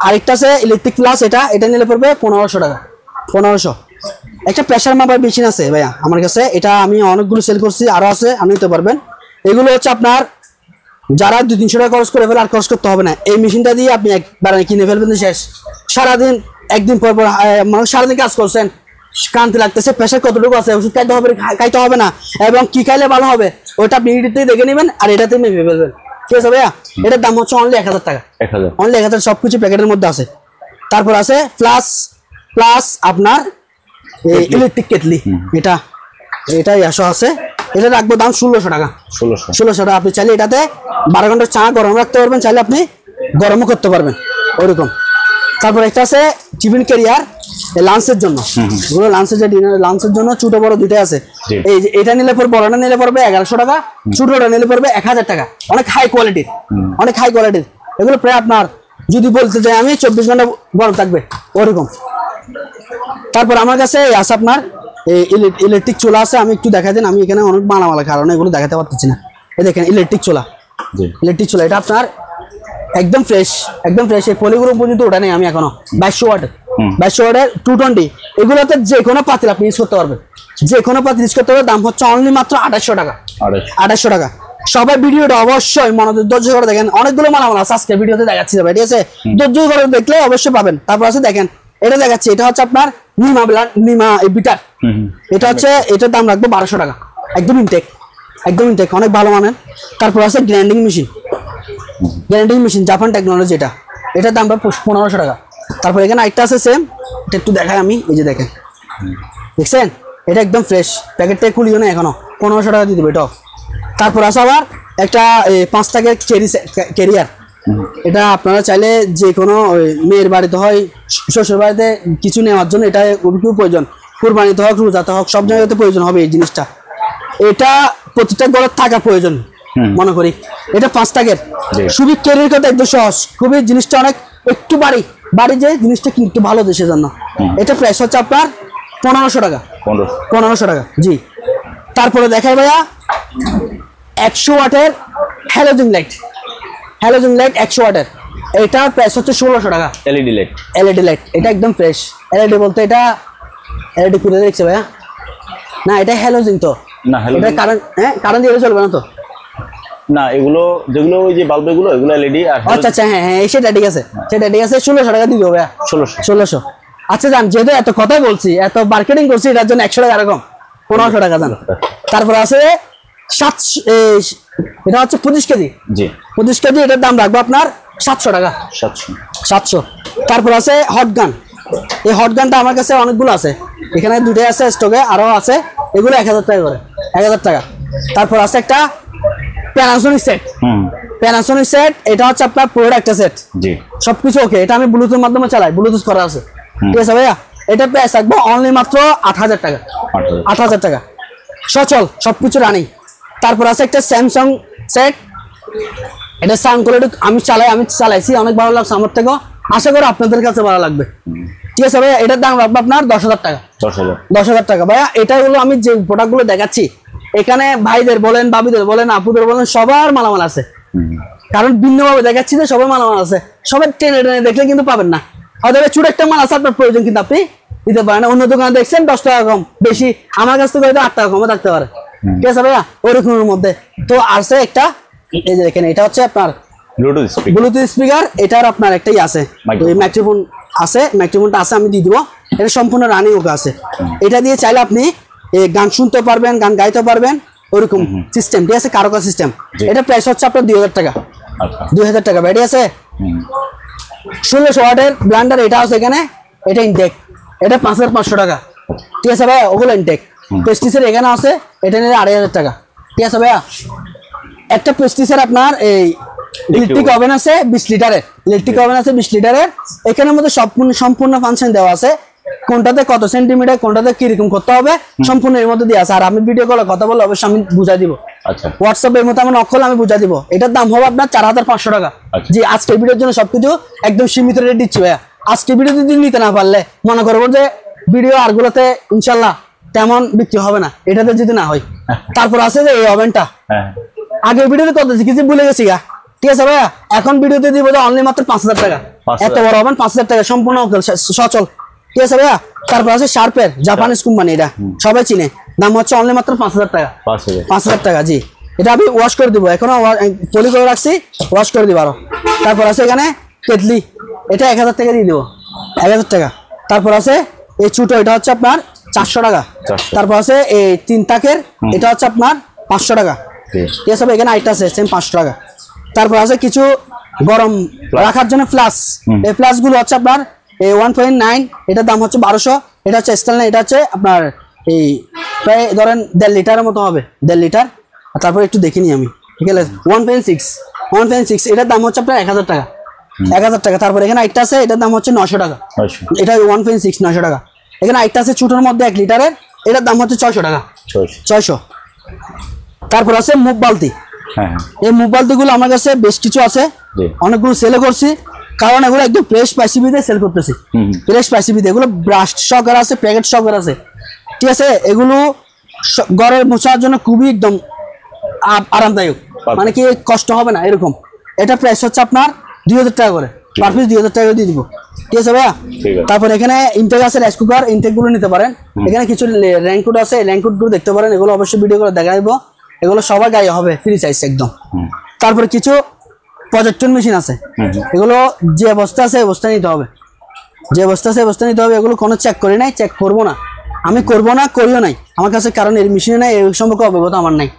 আরেকটা আছে ইলেকট্রিক প্লাস, এটা নিলে পড়বে 1500 টাকা, 1500। একটা প্রেসার মাপার মেশিন আছে ভাইয়া আমার কাছে, এটা আমি অনেকগুলো সেল করছি, আরো আছে, আপনি নিতে পারবেন। এগুলো হচ্ছে আপনার যারা 200-300 টাকা খরচ করে ফেলে আর খরচ করতে হবে না, এই মেশিনটা দিয়ে আপনি একবার কিনে ফেলবেন, শেষ। সারাদিন একদিন পর পর মানুষ সারাদিন কাজ করছেন, ক্লান্তি লাগতেছে, প্রেশার কতটুকু আছে, ওষুধ খাইতে হবে না, এবং কি খাইলে ভালো হবে ওটা আপনি ইউটিউবতেই দেখে নেবেন আর এটাতে মেপে ফেলবেন, ঠিক আছে ভাইয়া? এটার দাম হচ্ছে অনলি 1000 টাকা, অনলি 1000, সবকিছু প্যাকেটের মধ্যে আছে। তারপর আছে প্লাস আপনার ইলেকট্রিক কেটলি, এটা ইয়াসো আছে, এটা রাখবো দাম 1600 টাকা। 1600 টাকা। আপনি চাইলে এটাতে 12 ঘন্টা চা গরম রাখতে পারবেন, চাইলে আপনি গরমও করতে পারবেন ওইরকম। তারপর একটা আছে টিফিন ক্যারিয়ার লাঞ্চের জন্য, এগুলো লাঞ্চের যে ডিনার লাঞ্চের জন্য ছোট বড় দুইটাই আছে। এই যে এটা নিলে পরে, বড়টা নিলে পড়বে 1100 টাকা, ছোটটা নিলে পড়বে 1000 টাকা। অনেক হাই কোয়ালিটির, এগুলো প্রায় আপনার যদি বলতে চাই আমি 24 ঘন্টা গরম থাকবে ওরকম। তারপর আমার কাছে আছে আপনার ইলেকট্রিক চুলা আছে, আমি একটু দেখা দিন, আমি এখানে অনেক মালামালা কারণে এগুলো দেখাতে পারতেছি না। এই দেখেন ইলেকট্রিক চুলা, এটা আপনার একদম ফ্রেশ, এই পলিগুলো পর্যন্ত ওটা নেই আমি এখনো। 2200 ওয়াটের 220, এগুলোতে যে কোনো পাতিল আপনি ইউজ করতে পারবেন, দাম হচ্ছে অনলি মাত্র 2800 টাকা। 2800 টাকা। সবাই ভিডিওটা অবশ্যই মনোযোগ ধৈর্য করে দেখেন, অনেকগুলো মালামাল আছে আজকে ভিডিওতে দেখাচ্ছি, ঠিক আছে? ধৈর্য করে দেখলে অবশ্যই পাবেন। তারপর আছে দেখেন, এটা দেখাচ্ছি, এটা হচ্ছে আপনার নিমা বিটার, এটা হচ্ছে, এটার দাম রাখবো 1200 টাকা, একদম ইনটেক, অনেক ভালো মানের। তারপর আছে গ্রাইন্ডিং মেশিন জাপান টেকনোলজি, এটার দাম 1500 টাকা। তারপর এখানে একটা আছে সেম, এটা একটু দেখাই আমি, এই যে দেখেন, দেখছেন? এটা একদম ফ্রেশ, প্যাকেটটা খুলিও না এখনো, 1500 টাকা দিয়ে দেবো এটাও। তারপর আছে আবার একটা 5 টাকার ক্যারিয়ার, এটা আপনারা চাইলে যে কোনো মেয়ের বাড়িতে হয়, শ্বশুর বাড়িতে কিছু নেওয়ার জন্য এটা খুব প্রয়োজন, কুরবানিতে হোক, রোজাতে হোক, সব জায়গাতে প্রয়োজন হবে এই জিনিসটা। এটা প্রতিটা ঘরে থাকা প্রয়োজন মনে করি। এটা 5 টাকার, খুবই ক্যারিয়ার করতে একদম সহজ, খুবই জিনিসটা অনেক একটু বাড়ি যে জিনিসটা কিন্তু ভালো দেশের জন্য। এটা প্রাইস হচ্ছে আপনার 1500 টাকা, 1500 টাকা, জি। তারপরে দেখাই ভাইয়া 100 ওয়াটের হ্যালোজেন লাইট 100 ওয়াটের, এটার প্রাইস হচ্ছে 1600 টাকা। এলইডি লাইট, এটা একদম ফ্রেশ। এলইডি বলতে এটা এলইডি করে দেখছে ভাইয়া, না এটা হ্যালোজেন তো না, এটা কারেন্ট দিয়ে চলবে না তো না, এগুলো যেগুলো ওই যে বাল্ব এগুলো এলইডি। আর আচ্ছা, হ্যাঁ সেটা ঠিক আছে, 1600 টাকা দিয়ে দেবো ভাইয়া। 1600। আচ্ছা জান, যেহেতু এত কথাই বলছি, এত মার্কেটিং করছি, এটার জন্য 100 টাকা এরকম 1500 টাকা জান। তারপর আছে 700, এটা হচ্ছে 25 কেজি, 25 কেজি, এটার দাম রাখবো আপনার 700 টাকা। 700। তারপর আছে হট গান, এই হট গানটা আমার কাছে অনেকগুলো আছে, এখানে দুটোই আছে স্টকে, আরো আছে, এগুলো 1000 টাকা করে, 1000 টাকা। তারপর আছে একটা প্যানাসোনিক সেট, এটা হচ্ছে আপনার পুরো একটা সেট, সবকিছু ওকে। এটা আমি ব্লুটুথের মাধ্যমে চালাই, ব্লুটুথ করা আছে, ঠিক আছে ভাইয়া? এটা প্রাইস রাখবো অনলি মাত্র 8000 টাকা, 8000 টাকা, সচল, সবকিছু রানিং। তারপর আছে একটা স্যামসাং সেট, এটা সাউন্ড কোয়ালিটি আমি চালাইছি, অনেক ভালো লাগছে আমার থেকেও, আশা করি আপনাদের কাছে ভালো লাগবে, ঠিক আছে ভাইয়া? এটার দাম রাখবো আপনার 10,000 টাকা, 10,000 টাকা ভাইয়া। এটা হলো আমি যে প্রোডাক্টগুলো দেখাচ্ছি, এখানে ভাইদের বলেন, ভাবিদের বলেন, আপুদের বলেন, সবার মালামাল আছে, কারণ ভিন্নভাবে দেখাচ্ছি যে সবার মালামাল আছে, সবার টেনে দেখলে কিন্তু পাবেন না। হয়তো ছোট একটা মাল আছে আপনার প্রয়োজন, কিন্তু আপনি দিতে পারেন না। অন্য দোকানে দেখছেন 10 টাকা কম বেশি, আমার কাছ থেকে হয়তো 8 টাকা কমে থাকতে পারে, ঠিক আছে ভাইয়া? ওরকমের মধ্যে তো আছে একটা, এই যে দেখেন, এটা হচ্ছে আপনার ব্লুটুথ স্পিকার, এটার আপনার একটাই আছে, মাইক্রোফোন আছে, মাইক্রোফোনটা আছে, আমি দিয়ে দিব। এটা সম্পূর্ণ রানিং ওকে আছে, এটা দিয়ে চাইলে আপনি গান শুনতে পারবেন, গান গাইতে পারবেন, ওরকম সিস্টেম, ঠিক আছে? কারোকা সিস্টেম। এটা প্রাইস হচ্ছে আপনার 2000 টাকা, 2000 টাকা। ব্যাটারি আছে 1600 ওয়াটের ব্লেন্ডার, এটা আছে এখানে, এটা ইনটেক, এটা 5500 টাকা, ঠিক আছে ভাইয়া? ওগুলো ইনটেক। প্রেস্টিজের এখানে আছে, এটা নিলে 2500 টাকা, ঠিক আছে ভাইয়া? একটা প্রেস্টিজের আপনার এই ইলেকট্রিক ওভেন আছে 20 লিটারের, এখানের মধ্যে সম্পূর্ণ ফাংশন দেওয়া আছে, কোনটাতে কত সেন্টিমিটার, কোনটাতে কিরকম করতে হবে, সম্পূর্ণ এর মধ্যে দেওয়া আছে। আর আমি ভিডিও কলে কথা বলে অবশ্যই আমি বুঝাই দিব, আচ্ছা? হোয়াটসঅ্যাপের মধ্যে আমার নক করলে আমি বুঝাই দিব। এটার দাম হবে আপনার 4500 টাকা। জি, আজকের ভিডিওর জন্য সবকিছু একদম সীমিত রেট দিচ্ছি ভাইয়া। আজকে ভিডিও যদি নিতে না পারলে মনে করবো যে ভিডিও আরগুলোতে ইনশাল্লাহ তেমন বিক্রি হবে না, এটাতে যদি না হয়। তারপর আছে যে এই ওভেনটা, আগের ভিডিওতে কত কিছু ভুলে গেছি গা, ঠিক আছে ভাইয়া? এখন ভিডিওতে দিব যে অনলি মাত্র 5000 টাকা, এত বড় ওভেন 5000 টাকা, সম্পূর্ণ সচল, ঠিক আছে ভাইয়া? তারপর আছে শার্পের, জাপানিজ কোম্পানি, এটা সবাই চিনে, দাম হচ্ছে অনলি মাত্র 5000 টাকা, 5000 টাকা, জি। এটা আমি ওয়াশ করে দিব, এখনো পলি করে রাখছি, ওয়াশ করে দিব আরো। তারপর আছে এখানে কেটলি, এটা 1000 টাকা দিয়ে দিব, 1000 টাকা। তারপর আছে এই ছোট, এটা হচ্ছে আপনার 400 টাকা। তারপর আছে এই 3 তাকের, এটা হচ্ছে আপনার 500 টাকা। ঠিক আছে, এখানে আইটা আছে সেম 500 টাকা। তারপর আছে কিছু গরম রাখার জন্য ফ্লাস, এই ফ্লাস গুলো হচ্ছে আপনার 1.9, এটার দাম হচ্ছে 1200। এটা হচ্ছে স্টাইল না, এটা হচ্ছে আপনার এই প্রায় ধরেন 1.5 লিটারের মতো হবে, 1.5 লিটার। তারপর একটু দেখিনি আমি, ঠিক আছে 1.6, এটার দাম হচ্ছে আপনার 1000 টাকা, 1000 টাকা। তারপর এখানে আইটা আছে, এটার দাম হচ্ছে 900 টাকা, এটা 1.6 900 টাকা। এখানে আইটা আছে ছোটোর মধ্যে 1 লিটারের, এটার দাম হচ্ছে 600 টাকা, 600। তারপর আছে মুভ বালতি, এই মুভ বালতিগুলো আমার কাছে বেশ কিছু আছে, অনেকগুলো সেল করছি, কারণ এগুলো একদম ফ্রেশ পাইসিবিতে সেল করতেছি, ফ্রেশ পাইসিবিতে। এগুলো ব্রাশ সহকারে আছে, প্যাকেট সহকারে আছে, ঠিক আছে। এগুলো ঘরের মোছার জন্য খুবই একদম আরামদায়ক, মানে কি কষ্ট হবে না এরকম। এটা প্রাইস হচ্ছে আপনার 2000 টাকা করে, পার পিস 2000 টাকা দিয়ে দিব, ঠিক আছে ভাইয়া। তারপর এখানে ইনটেক আছে, রাইস কুকার, ইনটেক গুলো নিতে পারেন। এখানে কিছু র্যাঙ্কুট আছে, র্যাঙ্কুট গুলো দেখতে পারেন, এগুলো অবশ্যই ভিডিও করে দেখাইবো, এগুলো সবার গায়ে হবে, ফ্রি সাইজ একদম। তারপরে কিছু প্রজেক্টর মেশিন আছে, এগুলো যে অবস্থা আছে অবস্থা নিতে হবে, যে অবস্থা আছে অবস্থা নিতে হবে। এগুলো কোনো চেক করি নাই, চেক করবো না, আমি করবো না, করিও নাই আমার কাছে, কারণ এর মেশিনে নাই, এই সম্পর্কে অবগত আমার নাই।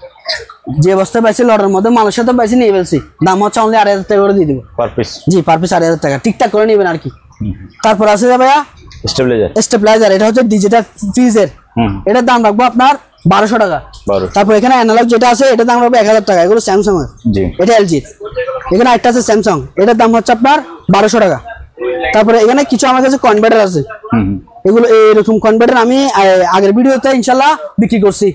যে অবস্থায় পাইছি লটের মধ্যে মালের সাথে পাইছি নিয়ে ফেলছি, দাম হচ্ছে অনলি 2500 টাকা করে দিয়ে দিব পার পিস। জি, পার পিস 2500 টাকা, ঠিকঠাক করে নেবেন আর কি। তারপর আছে ভাইয়া স্টেবিলাইজার, এটা হচ্ছে ডিজিটাল ফ্রিজের, এটার দাম রাখবো আপনার 1200 টাকা। তারপর এখানে অ্যানালগ যেটা আছে, এটার দাম রাখবো 1000 টাকা, এগুলো স্যামসাং এর, এটা এলজি। এখানে একটা আছে স্যামসাং, এটার দাম হচ্ছে আপনার 1200 টাকা। তারপরে এখানে কিছু আমার কাছে কনভার্টার আছে, এগুলো এইরকম কনভার্টার আমি আগের ভিডিওতে ইনশাল্লাহ বিক্রি করছি,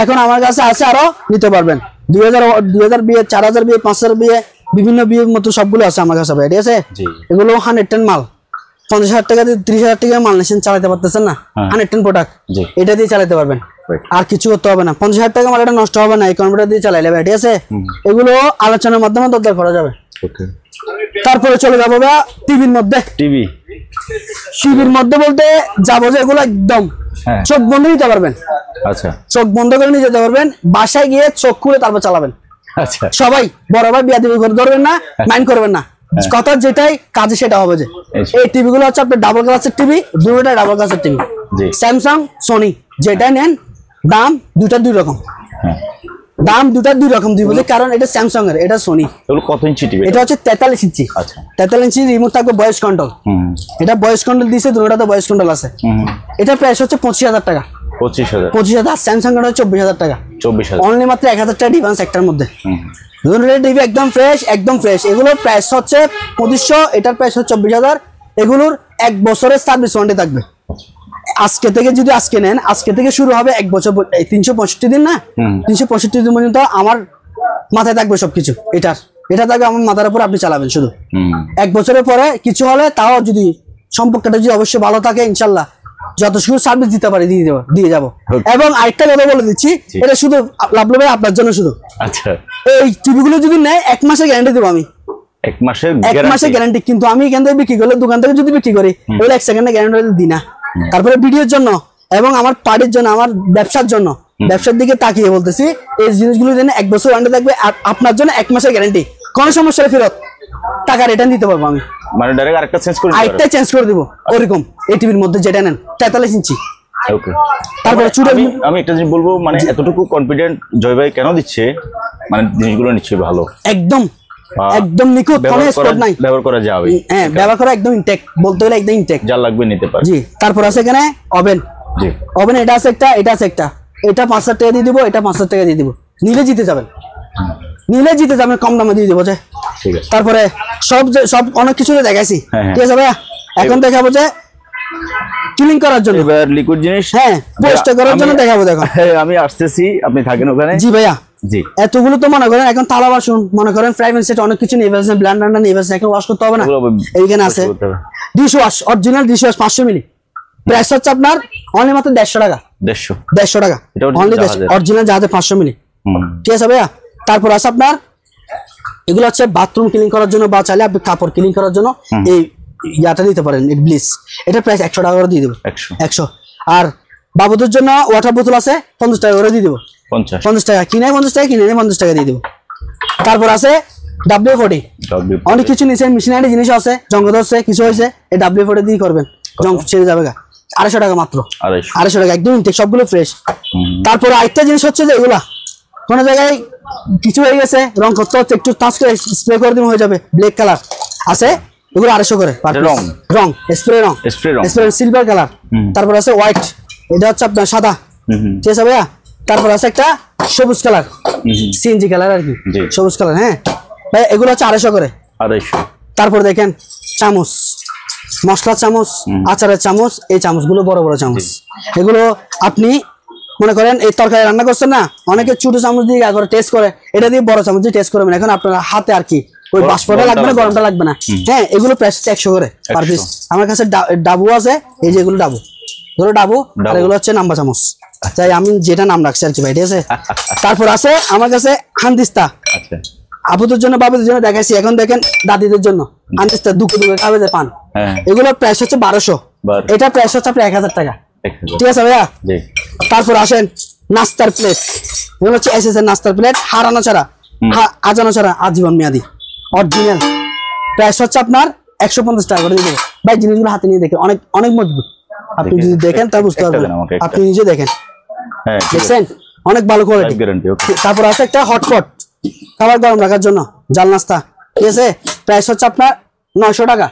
এখন আমার কাছে আছে, আরো নিতে পারবেন। 2000 বিয়ে, 4000 বিয়ে, 5000 বিয়ে, বিভিন্ন বিয়ের মতো সবগুলো আছে আমার কাছে, ঠিক আছে। এগুলো 110 মাল, 50,000 টাকা দিয়ে 30,000 টাকা মাল নিয়েছেন, চালাতে পারতেছেন না, 110 প্রোডাক্ট, এটা দিয়ে চালাতে পারবেন, আর কিছু করতে হবে না। 50,000 টাকা মাল, এটা নষ্ট হবে না, এই কনভার্টার দিয়ে চালাইলে, ঠিক আছে। এগুলো আলোচনার মাধ্যমে দরকার করা যাবে। তারপরে চলে যাবো টিভির মধ্যে, টিভির মধ্যে বলতে যাবো যে এগুলো একদম চোখ বন্ধ নিতে পারবেন, আচ্ছা, চোখ বন্ধ করে নিয়ে যেতে পারবেন, বাসায় গিয়ে চোখ খুলে তারপর চালাবেন। আচ্ছা, সবাই বড় ভাই বিয়া দিবি করে ধরবেন না, মাইন্ড করবেন না, কথা যেটাই কাজে সেটা হবে। যে এই টিভি গুলো হচ্ছে আপনার ডাবল গ্লাসের টিভি, দুটোটা ডাবল গ্লাসের টিভি, স্যামসাং, সোনি, যেটা নেন দাম দুটা দুই রকম, দাম দুটা দুই রকম দিব, কারণ এটা স্যামসাং এর, এটা সোনি। কত ইঞ্চি টিভি? এটা হচ্ছে 43 ইঞ্চি। আচ্ছা, 43 ইঞ্চি রিমোট থাকবে, ভয়েস কন্ট্রোল, এটা ভয়েস কন্ট্রোল দিয়েছে, দুটোটাতে ভয়েস কন্ট্রোল আছে। এটা প্রাইস হচ্ছে 25,000 টাকা, 25,000। স্যামসাং এর হচ্ছে 24,000 টাকা, 24,000, অনলি মাত্র 1000 টাকা ডিফারেন্স একটার মধ্যে। দুটোটা টিভি একদম ফ্রেশ, একদম ফ্রেশ। এগুলোর প্রাইস হচ্ছে 2500, এটার প্রাইস হচ্ছে 24,000। এগুলোর 1 বছরের সার্ভিস ওয়ারেন্টি থাকবে। আজকে থেকে যদি আজকে নেন, আজকে থেকে শুরু হবে 1 বছর, 365 দিন না, 365 দিন পর্যন্ত আমার মাথায় থাকবে সবকিছু, এটা থাকবে আমার মাথার উপর, আপনি চালাবেন শুধু। 1 বছরের পরে কিছু হলে, তাও যদি সম্পর্কটা যদি অবশ্যই ভালো থাকে, ইনশাল্লাহ যত শুধু সার্ভিস দিতে পারি দিয়ে যাবো। এবং আরেকটা কথা বলে দিচ্ছি, এটা শুধু লাভ ভাই আপনার জন্য শুধু। আচ্ছা, এই টিভিগুলো যদি নেয় 1 মাসের গ্যারান্টি দেবো আমি, 1 মাসের গ্যারান্টি। কিন্তু আমি এখান থেকে বিক্রি করলে, দোকান থেকে যদি বিক্রি করি, ওই 1 সেকেন্ডের গ্যারান্টি দিই না। তারপরে ভিডিওর জন্য এবং আমার পার্টির জন্য, আমার ব্যবসার জন্য, ব্যবসার দিকে তাকিয়ে বলতেছি, এই জিনিসগুলো যেন 1 বছর ওয়ারেন্টি থাকবে, আর আপনার জন্য 1 মাসের গ্যারান্টি, কোনো সমস্যা ফেরত, টাকা রিটার্ন দিতে পারবো আমি, মানে ডাইরেক্ট আরেকটা চেঞ্জ করে দিব, ওরকম। এই টিভির মধ্যে যেটা নেন 43 ইঞ্চি। ওকে, তারপরে আমি একটা জিনিস বলবো, মানে এতটুকু কনফিডেন্ট জয় ভাই কেন দিচ্ছে, মানে জিনিসগুলো নিশ্চয়ই ভালো, একদম নিখুঁত, কোনো স্পট নাই, ব্যবহার করা যাবে। হ্যাঁ, ব্যবহার করা একদম ইনটেক, বলতে গেলে একদম ইনটেক, যা লাগবে নিতে পারে। জি, তারপর আছে এখানে ওভেন, জি, ওভেন এটা আছে একটা, এটা আছে একটা, এটা 5,000 টাকা দিয়ে দিব, এটা 5,000 টাকা দিয়ে দিব, নিলে জিতে যাবেন, কম দামে দিয়ে দিব। ঠিক আছে, তারপরে সব অনেক কিছু দেখাইছি, ঠিক আছে ভাইয়া। এখন দেখাবো যে ক্লিন করার জন্য, এবার লিকুইড জিনিস, হ্যাঁ, পরিষ্কার করার জন্য দেখাবো। দেখো, আমি আসতেছি, আপনি থাকেন ওখানে। জি ভাইয়া, জি। এতগুলো তো মনে করেন এখন থালা বাসন, মনে করেন ফ্রাই প্যান সেট, অনেক কিছু নিয়ে ফেলছেন, ব্লেন্ডার নিয়ে ফেলছেন, এখন ওয়াশ করতে হবে না। এইখানে আছে dish wash, original dish wash 500 মিলি, প্রাইস হচ্ছে আপনার অনলি মাত্র 150 টাকা, 150 টাকা অনলি, অরিজিনাল জাহাজে 500 মিলি, ঠিক আছে ভাইয়া। তারপর আছে আপনার এগুলো হচ্ছে বাথরুম ক্লিন করার জন্য, বা চাইলে আপনি কাপড় ক্লিন করার জন্য এই ইয়াটা নিতে পারেন, ব্লিচ, এটা প্রাইস 100 টাকা করে দিয়ে দেবো, 100। আর বাবুদের জন্য ওয়াটার বোতল আছে 50 টাকা করে দিয়ে দেবো। 50 টাকা কিনে 50 টাকা কিনে 50 টাকা দিয়ে দেবো। তারপর আছে W40, অনেক কিছু নিচে মেশিনারি জিনিস আছে, জং ধরছে কিছু হয়েছে, এই W40 দিয়ে করবেন, জং ছেড়ে যাবে গা। 250 টাকা মাত্র, 250 টাকা একদম ইনটেক, সবগুলো ফ্রেশ। তারপর আরেকটা জিনিস হচ্ছে যে এগুলা কোনো জায়গায় কিছু হয়ে গেছে, রং করতে হচ্ছে, একটু টাচ করে স্প্রে করে দিলে হয়ে যাবে, ব্ল্যাক কালার আছে এগুলো 250 করে রং স্প্রে সিলভার কালার। তারপর আছে হোয়াইট, এটা হচ্ছে আপনার সাদা, ঠিক আছে ভাইয়া। তারপর আছে একটা সবুজ কালার, সিএনজি কালার আর কি, সবুজ কালার। হ্যাঁ ভাই এগুলো হচ্ছে 250 করে। তারপর দেখেন চামচ, মশলার চামচ, আচারের চামচ, এই চামচগুলো বড় বড় চামচ, এগুলো আপনি মনে করেন এই তরকারি রান্না করছেন না, অনেকে ছোট চামচ দিয়ে আগে টেস্ট করে, এটা দিয়ে বড় চামচ দিয়ে টেস্ট করবেন। এখন আপনার হাতে আর কি ওই বাষ্পটা লাগবে না, গরমটা লাগবে না। হ্যাঁ এগুলো প্রাইস 100 করে পার পিস। আমার কাছে ডাবু আছে, এই যে এগুলো ডাবু, এগুলো ডাবু, আর এগুলো হচ্ছে নাম্বা চামচ, তাই আমি যেটা নাম রাখছি আর কি ভাই, ঠিক আছে। তারপর আছে আমার কাছে হান্দিস্তা, আপুদের জন্য বাবুদের জন্য দেখাইছি। এখন দেখেন দাদিদের জন্য হান্দিস্তা, দুঃখে খাবে যে পান, এগুলো প্রাইস হচ্ছে 1200, এটা প্রাইস হচ্ছে আপনার 1000 টাকা, ঠিক আছে ভাইয়া। তারপর আসেন নাস্তার প্লেট, এগুলো হচ্ছে এসএস এর নাস্তার প্লেট, হারানো ছাড়া আজানো ছাড়া আজীবন মেয়াদি অরিজিনাল, প্রাইস হচ্ছে আপনার 150 টাকা করে দিয়ে দেবো ভাই। জিনিসগুলো হাতে নিয়ে দেখেন, অনেক অনেক মজবুত, আপনি যদি দেখেন তা বুঝতে পারবেন, আপনি নিজে দেখেন, দেখছেন অনেক ভালো কোয়ালিটি। তারপর আছে একটা হটপট, খাবার গরম রাখার জন্য, জাল নাস্তা, ঠিক আছে, প্রাইস হচ্ছে আপনার 900 টাকা,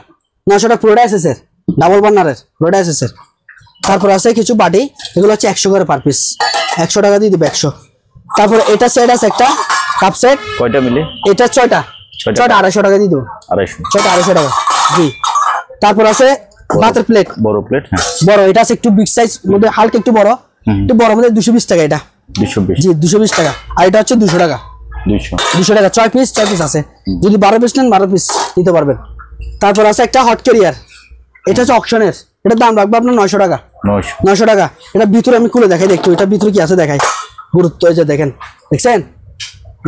900 টাকা পুরোটা এসএস এর, ডাবল বার্নারের পুরোটা এসএস এর। তারপর আছে কিছু বাটি, এগুলো হচ্ছে 100 করে পার পিস, 100 টাকা দিয়ে দিবে 100। তারপর এটা সেট আছে একটা কাপ সেট, কয়টা মিলে? এটা 6টা 250 টাকা দিয়ে দেবো, 250 টাকা জি। তারপর আছে ভাতের প্লেট, বড় প্লেট, হ্যাঁ বড়, এটা আছে একটু বিগ সাইজ মধ্যে, হালকা একটু বড়, একটু বড় মধ্যে 220 টাকা, এটা 220 জি 220 টাকা। আর এটা হচ্ছে 200 টাকা, 200 টাকা 6 পিস আছে, যদি 12 পিস নেন 12 পিস নিতে পারবেন। তারপর আছে একটা হট ক্যারিয়ার, এটা হচ্ছে অকশনের, এটার দাম রাখবো আপনার 900 টাকা, 900 টাকা। এটা ভিতরে আমি খুলে দেখাই একটু, এটা ভিতরে কি আছে দেখাই, গুরুত্ব এই যে দেখেন, দেখছেন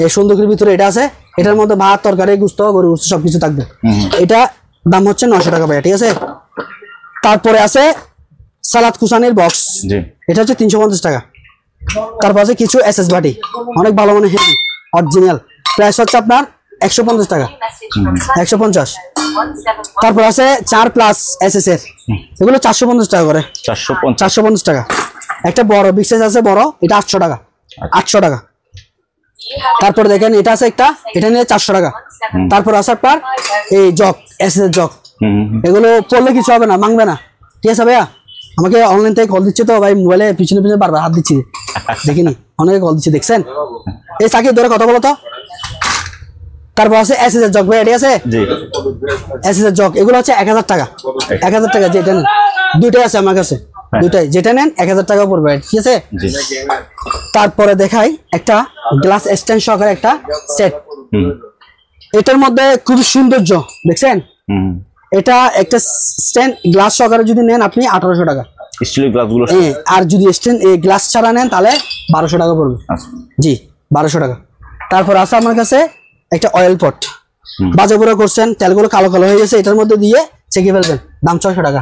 এই সুন্দরের ভিতরে এটা আছে, এটার মধ্যে ভাত তরকারি গুস্ত গরু গুস্ত সবকিছু থাকবে। এটা দাম হচ্ছে 900 টাকা ভাইয়া, ঠিক আছে। তারপরে আছে সালাদ কুসানির বক্স, এটা হচ্ছে 350 টাকা। তারপর আছে কিছু এসএস বাটি, অনেক ভালো মানে হেভি অরিজিনাল, প্রাইস হচ্ছে আপনার 150 টাকা, 150। তারপর আছে 4 প্লাস এসএস এর, এগুলো 450 টাকা করে, 450 টাকা। একটা বড় বিগ সাইজ আছে বড়, এটা 800 টাকা, 800 টাকা। তারপর দেখেন এটা আছে একটা, এটা নিয়ে 400 টাকা। তারপর আছে আপনার এই জগ, এসএস এর জগ, এগুলো পড়লে কিছু হবে না, মাংবে না, ঠিক আছে ভাইয়া। আমাকে অনলাইন থেকে কল দিচ্ছে তো ভাই, মোবাইলে পিছনে পিছনে বারবার হাত দিচ্ছি, দেখিনি অনেকে কল দিচ্ছে, দেখছেন। এই সাকিব ধরে কথা বলো তো। তারপর আছে এসএস এর জগ ভাই, ঠিক আছে, এসএস এর জগ, এগুলো হচ্ছে 1000 টাকা, 1000 টাকা, যেটা নেন দুইটাই আছে আমার কাছে, দুইটাই যেটা নেন 1000 টাকা পড়বে, ঠিক আছে। তারপরে দেখাই একটা গ্লাস স্ট্যান্ড সহকারে একটা সেট, এটার মধ্যে খুব সৌন্দর্য, দেখছেন, এটা একটা স্ট্যান্ড গ্লাস সহকারে যদি নেন আপনি 1800 টাকা স্টিলের গ্লাসগুলো, আর যদি স্ট্যান্ড এই গ্লাস ছাড়া নেন তাহলে 1200 টাকা পড়বে, জি 1200 টাকা। তারপর আছে আমার কাছে একটা অয়েল পট, বাজে বুড়ো করছেন, তেলগুলো কালো কালো হয়ে গেছে, এটার মধ্যে দিয়ে ছেঁকে ফেলবেন, দাম 600 টাকা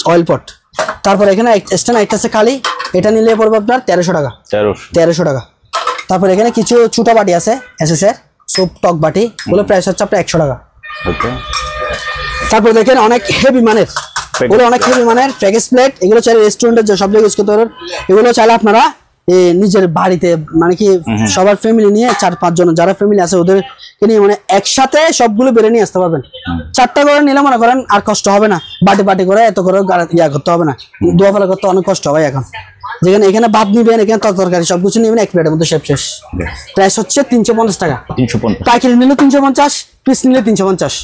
অয়েল পট। তারপর এখানে স্ট্যান্ড একটা আছে খালি, এটা নিলে পড়বে আপনার 1300 টাকা, 1300 টাকা। তারপর এখানে কিছু ছোট বাটি আছে এসএস এর, সব টক বাটি, ওগুলো প্রাইস হচ্ছে আপনার 100 টাকা। তারপর দেখেন অনেক হেভি মানের, ওগুলো অনেক হেভি মানের প্যাকেজ প্লেট, এগুলো চাইলে রেস্টুরেন্টের সব জায়গায় ইউজ করতে পারেন। এগুলো চাইলে আপনারা নিজের বাড়িতে মানে কি সবার ফ্যামিলি নিয়ে 4-5 জন যারা ফ্যামিলি আছে ওদেরকে নিয়ে মানে একসাথে সবগুলো বেড়ে নিয়ে আসতে পারবেন। 4টা করে নিলে মনে করেন আর কষ্ট হবে না, বাটি বাটি করে এত করে ইয়া করতে হবে না, দোয়া ফেলা করতে অনেক কষ্ট হয় এখন। যেখানে এখানে ভাত নিবেন, এখানে তরকারি সবকিছু নিবেন এক প্লেটের মধ্যে শেষ। প্রাইস হচ্ছে 350 টাকা, পাইকারি নিলে 350, পিস নিলে 350।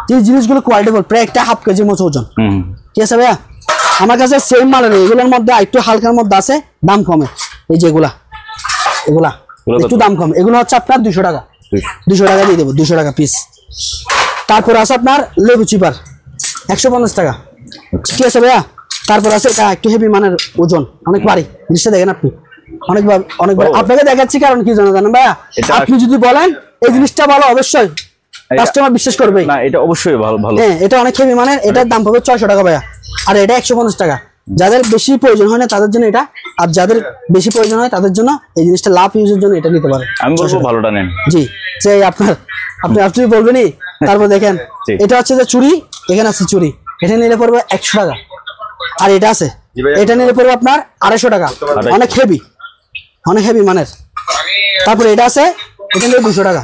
যে জিনিসগুলো কোয়ালিটিফুল, প্রায় একটা হাফ কেজির মতো ওজন, ঠিক আছে ভাইয়া। আমার কাছে সেম মাল নেই, এগুলোর মধ্যে একটু হালকার মধ্যে আছে, দাম কমে, এই যে এগুলা একটু দাম কম, এগুলো হচ্ছে আপনার 200 টাকা, 200 টাকা দিয়ে দেবো, 200 টাকা পিস। তারপর আছে আপনার লেবু চিপার 150 টাকা, ঠিক আছে ভাইয়া। তারপর আছে এটা একটু হেভি মানের ওজন, অনেক ভারী জিনিসটা, দেখেন আপনি অনেকবার আপনাকে দেখাচ্ছি, কারণ কি জানেন ভাইয়া, আপনি যদি বলেন এই জিনিসটা ভালো অবশ্যই কাস্টমার বিশ্বাস করবে, না এটা অবশ্যই ভালো, হ্যাঁ এটা অনেক হেভি মানের, এটার দাম পাবে 600 টাকা ভাইয়া, আর এটা 150 টাকা। যাদের বেশি প্রয়োজন হয় না তাদের জন্য এটা, আর যাদের বেশি প্রয়োজন হয় তাদের জন্য এই জিনিসটা লাভ ইউজের জন্য এটা নিতে পারেন। আমি বলবো ভালোটা নেন। জি, যে আপনি বলবেনই। তারপর দেখেন এটা হচ্ছে যে চুড়ি, এখানে আছে চুড়ি, এটা নিলে পড়বে 100 টাকা। আর এটা আছে, এটা নিলে পড়বে আপনার 250 টাকা, অনেক হেভি মানের। তারপরে এটা আছে, এটা নিলে 200 টাকা।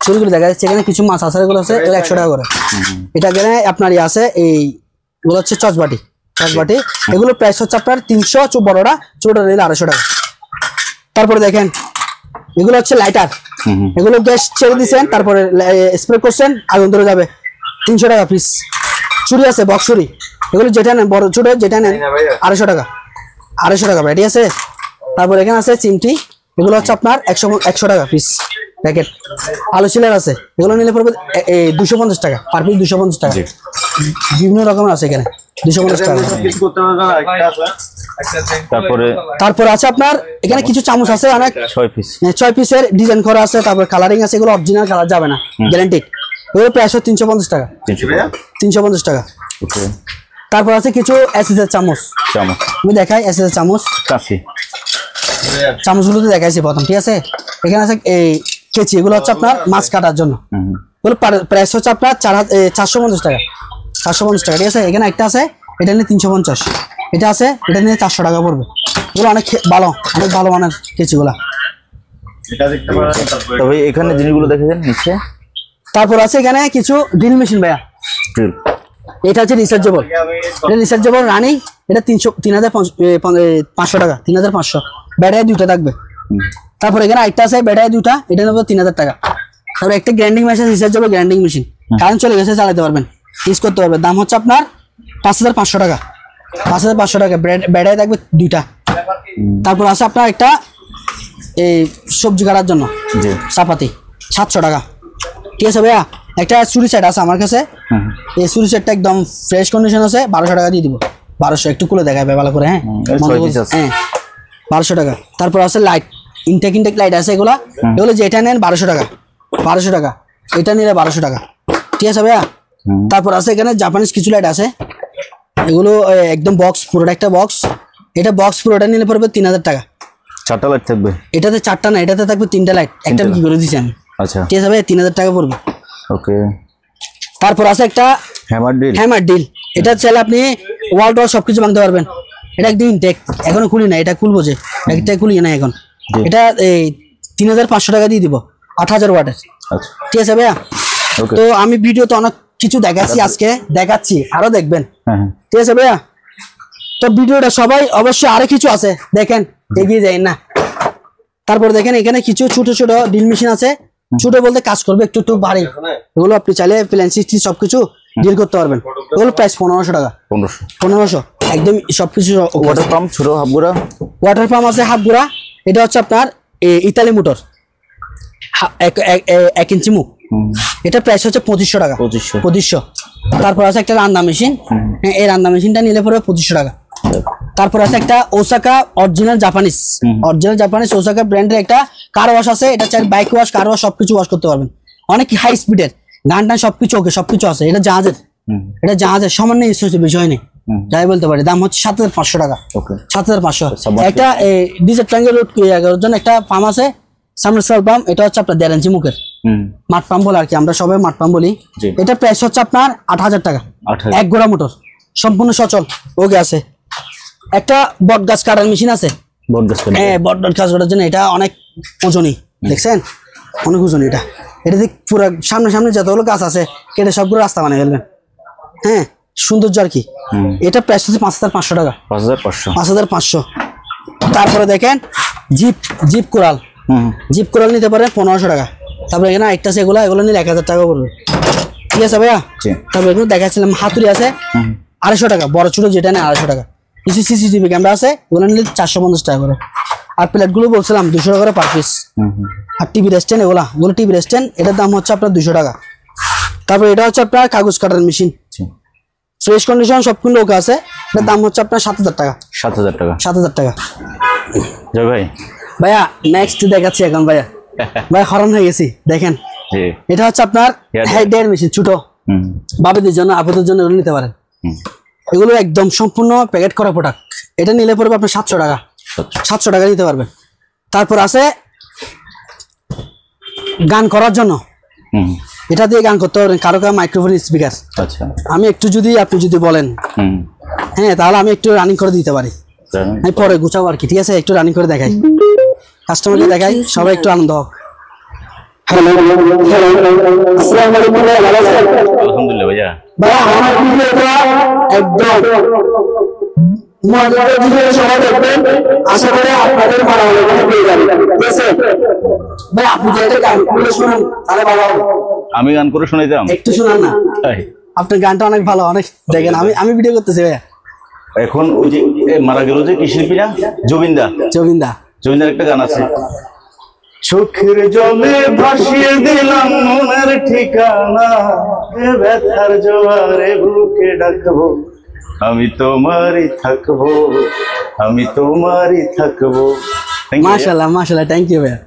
চুড়িগুলো দেখা যাচ্ছে এখানে কিছু মাছ আছে, এগুলো আছে 100 টাকা করে। এটা এখানে আপনার ইয়ে আছে, এইগুলো হচ্ছে চচবাটি, এগুলো প্রাইস হচ্ছে আপনার 300, বড়টা ছোটটা নিলে 250 টাকা। তারপরে দেখেন এগুলো হচ্ছে লাইটার, এগুলো গ্যাস ছেড়ে দিচ্ছেন, তারপরে স্প্রে করছেন, আগুন ধরে যাবে, 300 টাকা পিস। চুড়ি আছে বক্স চুড়ি, এগুলো যেটা নেন বড় ছোট যেটা নেন 250 টাকা, 250 টাকা ভাই, ঠিক আছে। তারপর এখানে আছে চিমটি, এগুলো হচ্ছে আপনার 100 টাকা পিস প্যাকেট। আলু চিলার আছে, এগুলো নিলে পড়বে 250 টাকা পার পিস, 250 টাকা। বিভিন্ন রকমের আছে এখানে, 250 টাকা। তারপরে আছে আপনার এখানে কিছু চামচ আছে, অনেক 6 পিসের ডিজাইন করা আছে, তারপর কালারিং আছে, এগুলো অরিজিনাল কালার যাবে না, গ্যারান্টেড। এগুলো প্রাইস 350 টাকা, 350 টাকা। তারপর আছে কিছু এসএসের চামচ, আমি দেখাই এসএসের চামচগুলো দেখাইছি প্রথম, ঠিক আছে। এখানে আছে এই কেচি, এগুলো হচ্ছে আপনার মাছ কাটার জন্য, এগুলো প্রাইস হচ্ছে আপনার 450 টাকা, 450 টাকা, ঠিক আছে। এখানে একটা আছে, এটা নিয়ে 350, এটা আছে, এটা নিয়ে 400 টাকা পড়বে। এগুলো অনেক ভালো মানের কেচিগুলা। তবে এখানে জিনিসগুলো দেখেছেন নিচে। তারপর আছে এখানে কিছু ড্রিল মেশিন ভাইয়া, এটা হচ্ছে রিচার্জেবল, এটা রিচার্জেবল রানিং, এটা 3500 টাকা, 3500, ব্যাটারি 2টা থাকবে। তারপর এখানে একটা আছে ব্যাটারি 2টা, এটা নেবো 3000 টাকা। তারপর একটা grinding machine, rechargeable grinding machine, current চলে গেছে চালাতে পারবেন, ইউজ করতে পারবেন, দাম হচ্ছে আপনার 5500 টাকা, 5500 টাকা, ব্যাটারি থাকবে 2টা। তারপর আছে আপনার একটা এই সবজি কাটার জন্য চাপাতি, 700 টাকা, ঠিক আছে ভাইয়া। একটা চুরি সেট আছে আমার কাছে, এই চুরি সেটটা একদম ফ্রেশ কন্ডিশন আছে, 1200 টাকা দিয়ে দিব, 1200, একটু খুলে দেখাবে ভালো করে, হ্যাঁ 1200 টাকা। তারপর আছে লাইট, ইনটেক লাইট আছে, এগুলো যেটা নেন 1200 টাকা, 1200 টাকা, এটা নিলে 1200 টাকা, ঠিক আছে ভাইয়া। তারপর আছে এখানে জাপানিজ কিছু লাইট আছে, এগুলো একদম বক্স, পুরোটা একটা বক্স, এটা বক্স পুরোটা নিলে পড়বে 3000 টাকা। 4টা লাইট থাকবে, এটাতে 4টা না, এটাতে থাকবে 3টা লাইট, একটা বিক্রি করে দিচ্ছি আমি, আচ্ছা, ঠিক আছে ভাই, 3000 টাকা পড়বে। ওকে। তারপর আছে একটা হ্যামার ডিল, এটা চাইলে আপনি ওয়াল টল সবকিছু ভাঙতে পারবেন। এটা একদম ইনটেক, এখনো খুলি না, এটা খুলবো যে, একটা খুলি না এখন। এটা এই 3500 টাকা দিয়ে দিব, 8000 ওয়াটের, ঠিক আছে ভাইয়া। তো আমি ভিডিওতে অনেক কিছু দেখাচ্ছি, আরো দেখবেন, ঠিক আছে ভাইয়া। তো ভিডিওটা সবাই অবশ্যই, আরো কিছু আছে দেখেন, এগিয়ে যায় না। তারপর দেখেন এখানে কিছু ছোট ছোট ডিল মেশিন আছে, ছোট বলতে কাজ করবে একটু ভারী, এগুলো আপনি চাইলে প্লেন সিস্টেম সবকিছু ডিল করতে পারবেন। এগুলো প্রাইস 1500 টাকা, 1500 একদম সবকিছু। ওয়াটার পাম্প ছোট হাফগুড়া, ওয়াটার পাম্প আছে হাফগুড়া, এটা হচ্ছে আপনার ইতালি মোটর, 1 ইঞ্চি মুখ, এটা প্রাইস হচ্ছে 2500 টাকা, 2500। তারপর আছে একটা রান্না মেশিন, এই রান্না মেশিনটা নিলে পরে 2500 টাকা। তারপর আছে একটা ওসাকা অরিজিনাল জাপানিজ ওসাকা ব্র্যান্ডের একটা কার ওয়াশ আছে, এটা চাই বাইক ওয়াশ, কার ওয়াশ সবকিছু ওয়াশ করতে পারবেন, অনেক হাই স্পিডের, গান টান সবকিছু ওকে, সবকিছু আছে। এটা জাহাজের সামান্য বিষয় নেই, যাই বলতে পারি। দাম হচ্ছে 7500 টাকা, 7500। একটা ডিজেল ট্যাঙ্কের জন্য একটা পাম্প আছে, সাবমার্সিবল পাম্প, এটা হচ্ছে আপনার 1.5 ইঞ্চি মুখের মাঠ পাম্প বলে আর কি, আমরা সবাই মাঠ পাম্প বলি। এটা প্রাইস হচ্ছে আপনার 8000 টাকা, 1 ঘোড়া মোটর, সম্পূর্ণ সচল, ওকে আছে। একটা বট গাছ কাটার মেশিন আছে, বট গাছ কাটার জন্য, এটা অনেক ওজনই, দেখছেন অনেক ওজনই। এটা পুরো সামনে যতগুলো গাছ আছে কেটে সবগুলো রাস্তা বানিয়ে ফেলবেন, হ্যাঁ, সৌন্দর্য আর কি। এটা প্রাইস হচ্ছে 5500 টাকা, 5500। তারপরে দেখেন জিপ কোরাল নিতে পারেন 1500 টাকা। তারপরে এখানে একটা আছে, এগুলো নিলে 1000 টাকা পড়বে, ঠিক আছে ভাইয়া। তারপরে এগুলো দেখাচ্ছিলাম, হাতুড়ি আছে 250 টাকা, বড় ছোট যেটা নেই 250 টাকা। কিছু সিসিটিভি ক্যামেরা আছে, এগুলো নিলে 450 টাকা করে। আর প্লেটগুলো বলছিলাম 200 টাকা করে পার পিস। আর টিভি স্ট্যান্ড, এগুলো টিভি স্ট্যান্ড, এটার দাম হচ্ছে আপনার 200 টাকা। তারপরে এটা হচ্ছে আপনার কাগজ কাটার মেশিন, ফ্রেশ কন্ডিশন সবগুলো লোক আছে, এটার দাম হচ্ছে আপনার 7000 টাকা, 7000 টাকা। ভাইয়া নেক্সট দেখাচ্ছি এখন, ভাই হরণ হয়ে গেছি, দেখেন এটা হচ্ছে আপনার হেয়ার ড্রায়ার মেশিন, ছোট বাবুদের জন্য, আপুদের জন্য নিতে পারেন। এগুলো একদম সম্পূর্ণ প্যাকেট করা প্রোডাক্ট। এটা নিলে পড়বে আপনার 700 টাকা, 700 টাকা নিতে পারবেন। তারপর আছে গান করার জন্য, এটা দিয়ে গান করতে পারবেন, কারো মাইক্রোফোন স্পিকার। আচ্ছা, আমি একটু যদি আপনি যদি বলেন হ্যাঁ, তাহলে আমি একটু রানিং করে দিতে পারি। আমি পরে গুছাবো আর কি, ঠিক আছে? একটু রানিং করে দেখাই, কাস্টমারকে দেখাই, সবাই একটু আনন্দ হোক। আলহামদুলিল্লাহ ভাইয়া। একদম আশা করি আপনাদের ভালো ভাই। আপনি যদি গান করে শোনান তাহলে ভালো হবে। আমি গান করে শোনাইতাম, একটু শোনান না। আপনার গানটা অনেক ভালো, অনেক দেখেন। আমি ভিডিও করতেছি ভাইয়া। এখন ওই যে মারা গেল যে কি শিল্পী না, জবিনদার একটা গান আছে, চোখের জলে ভাসিয়ে দিলাম মনের ঠিকানা, ব্যথার জোয়ারে বুকে ডাকবো, আমি তোমারই থাকবো, আমি তোমারই থাকবো। মাশাআল্লাহ মাশাআল্লাহ, থ্যাংক ইউ ভাইয়া,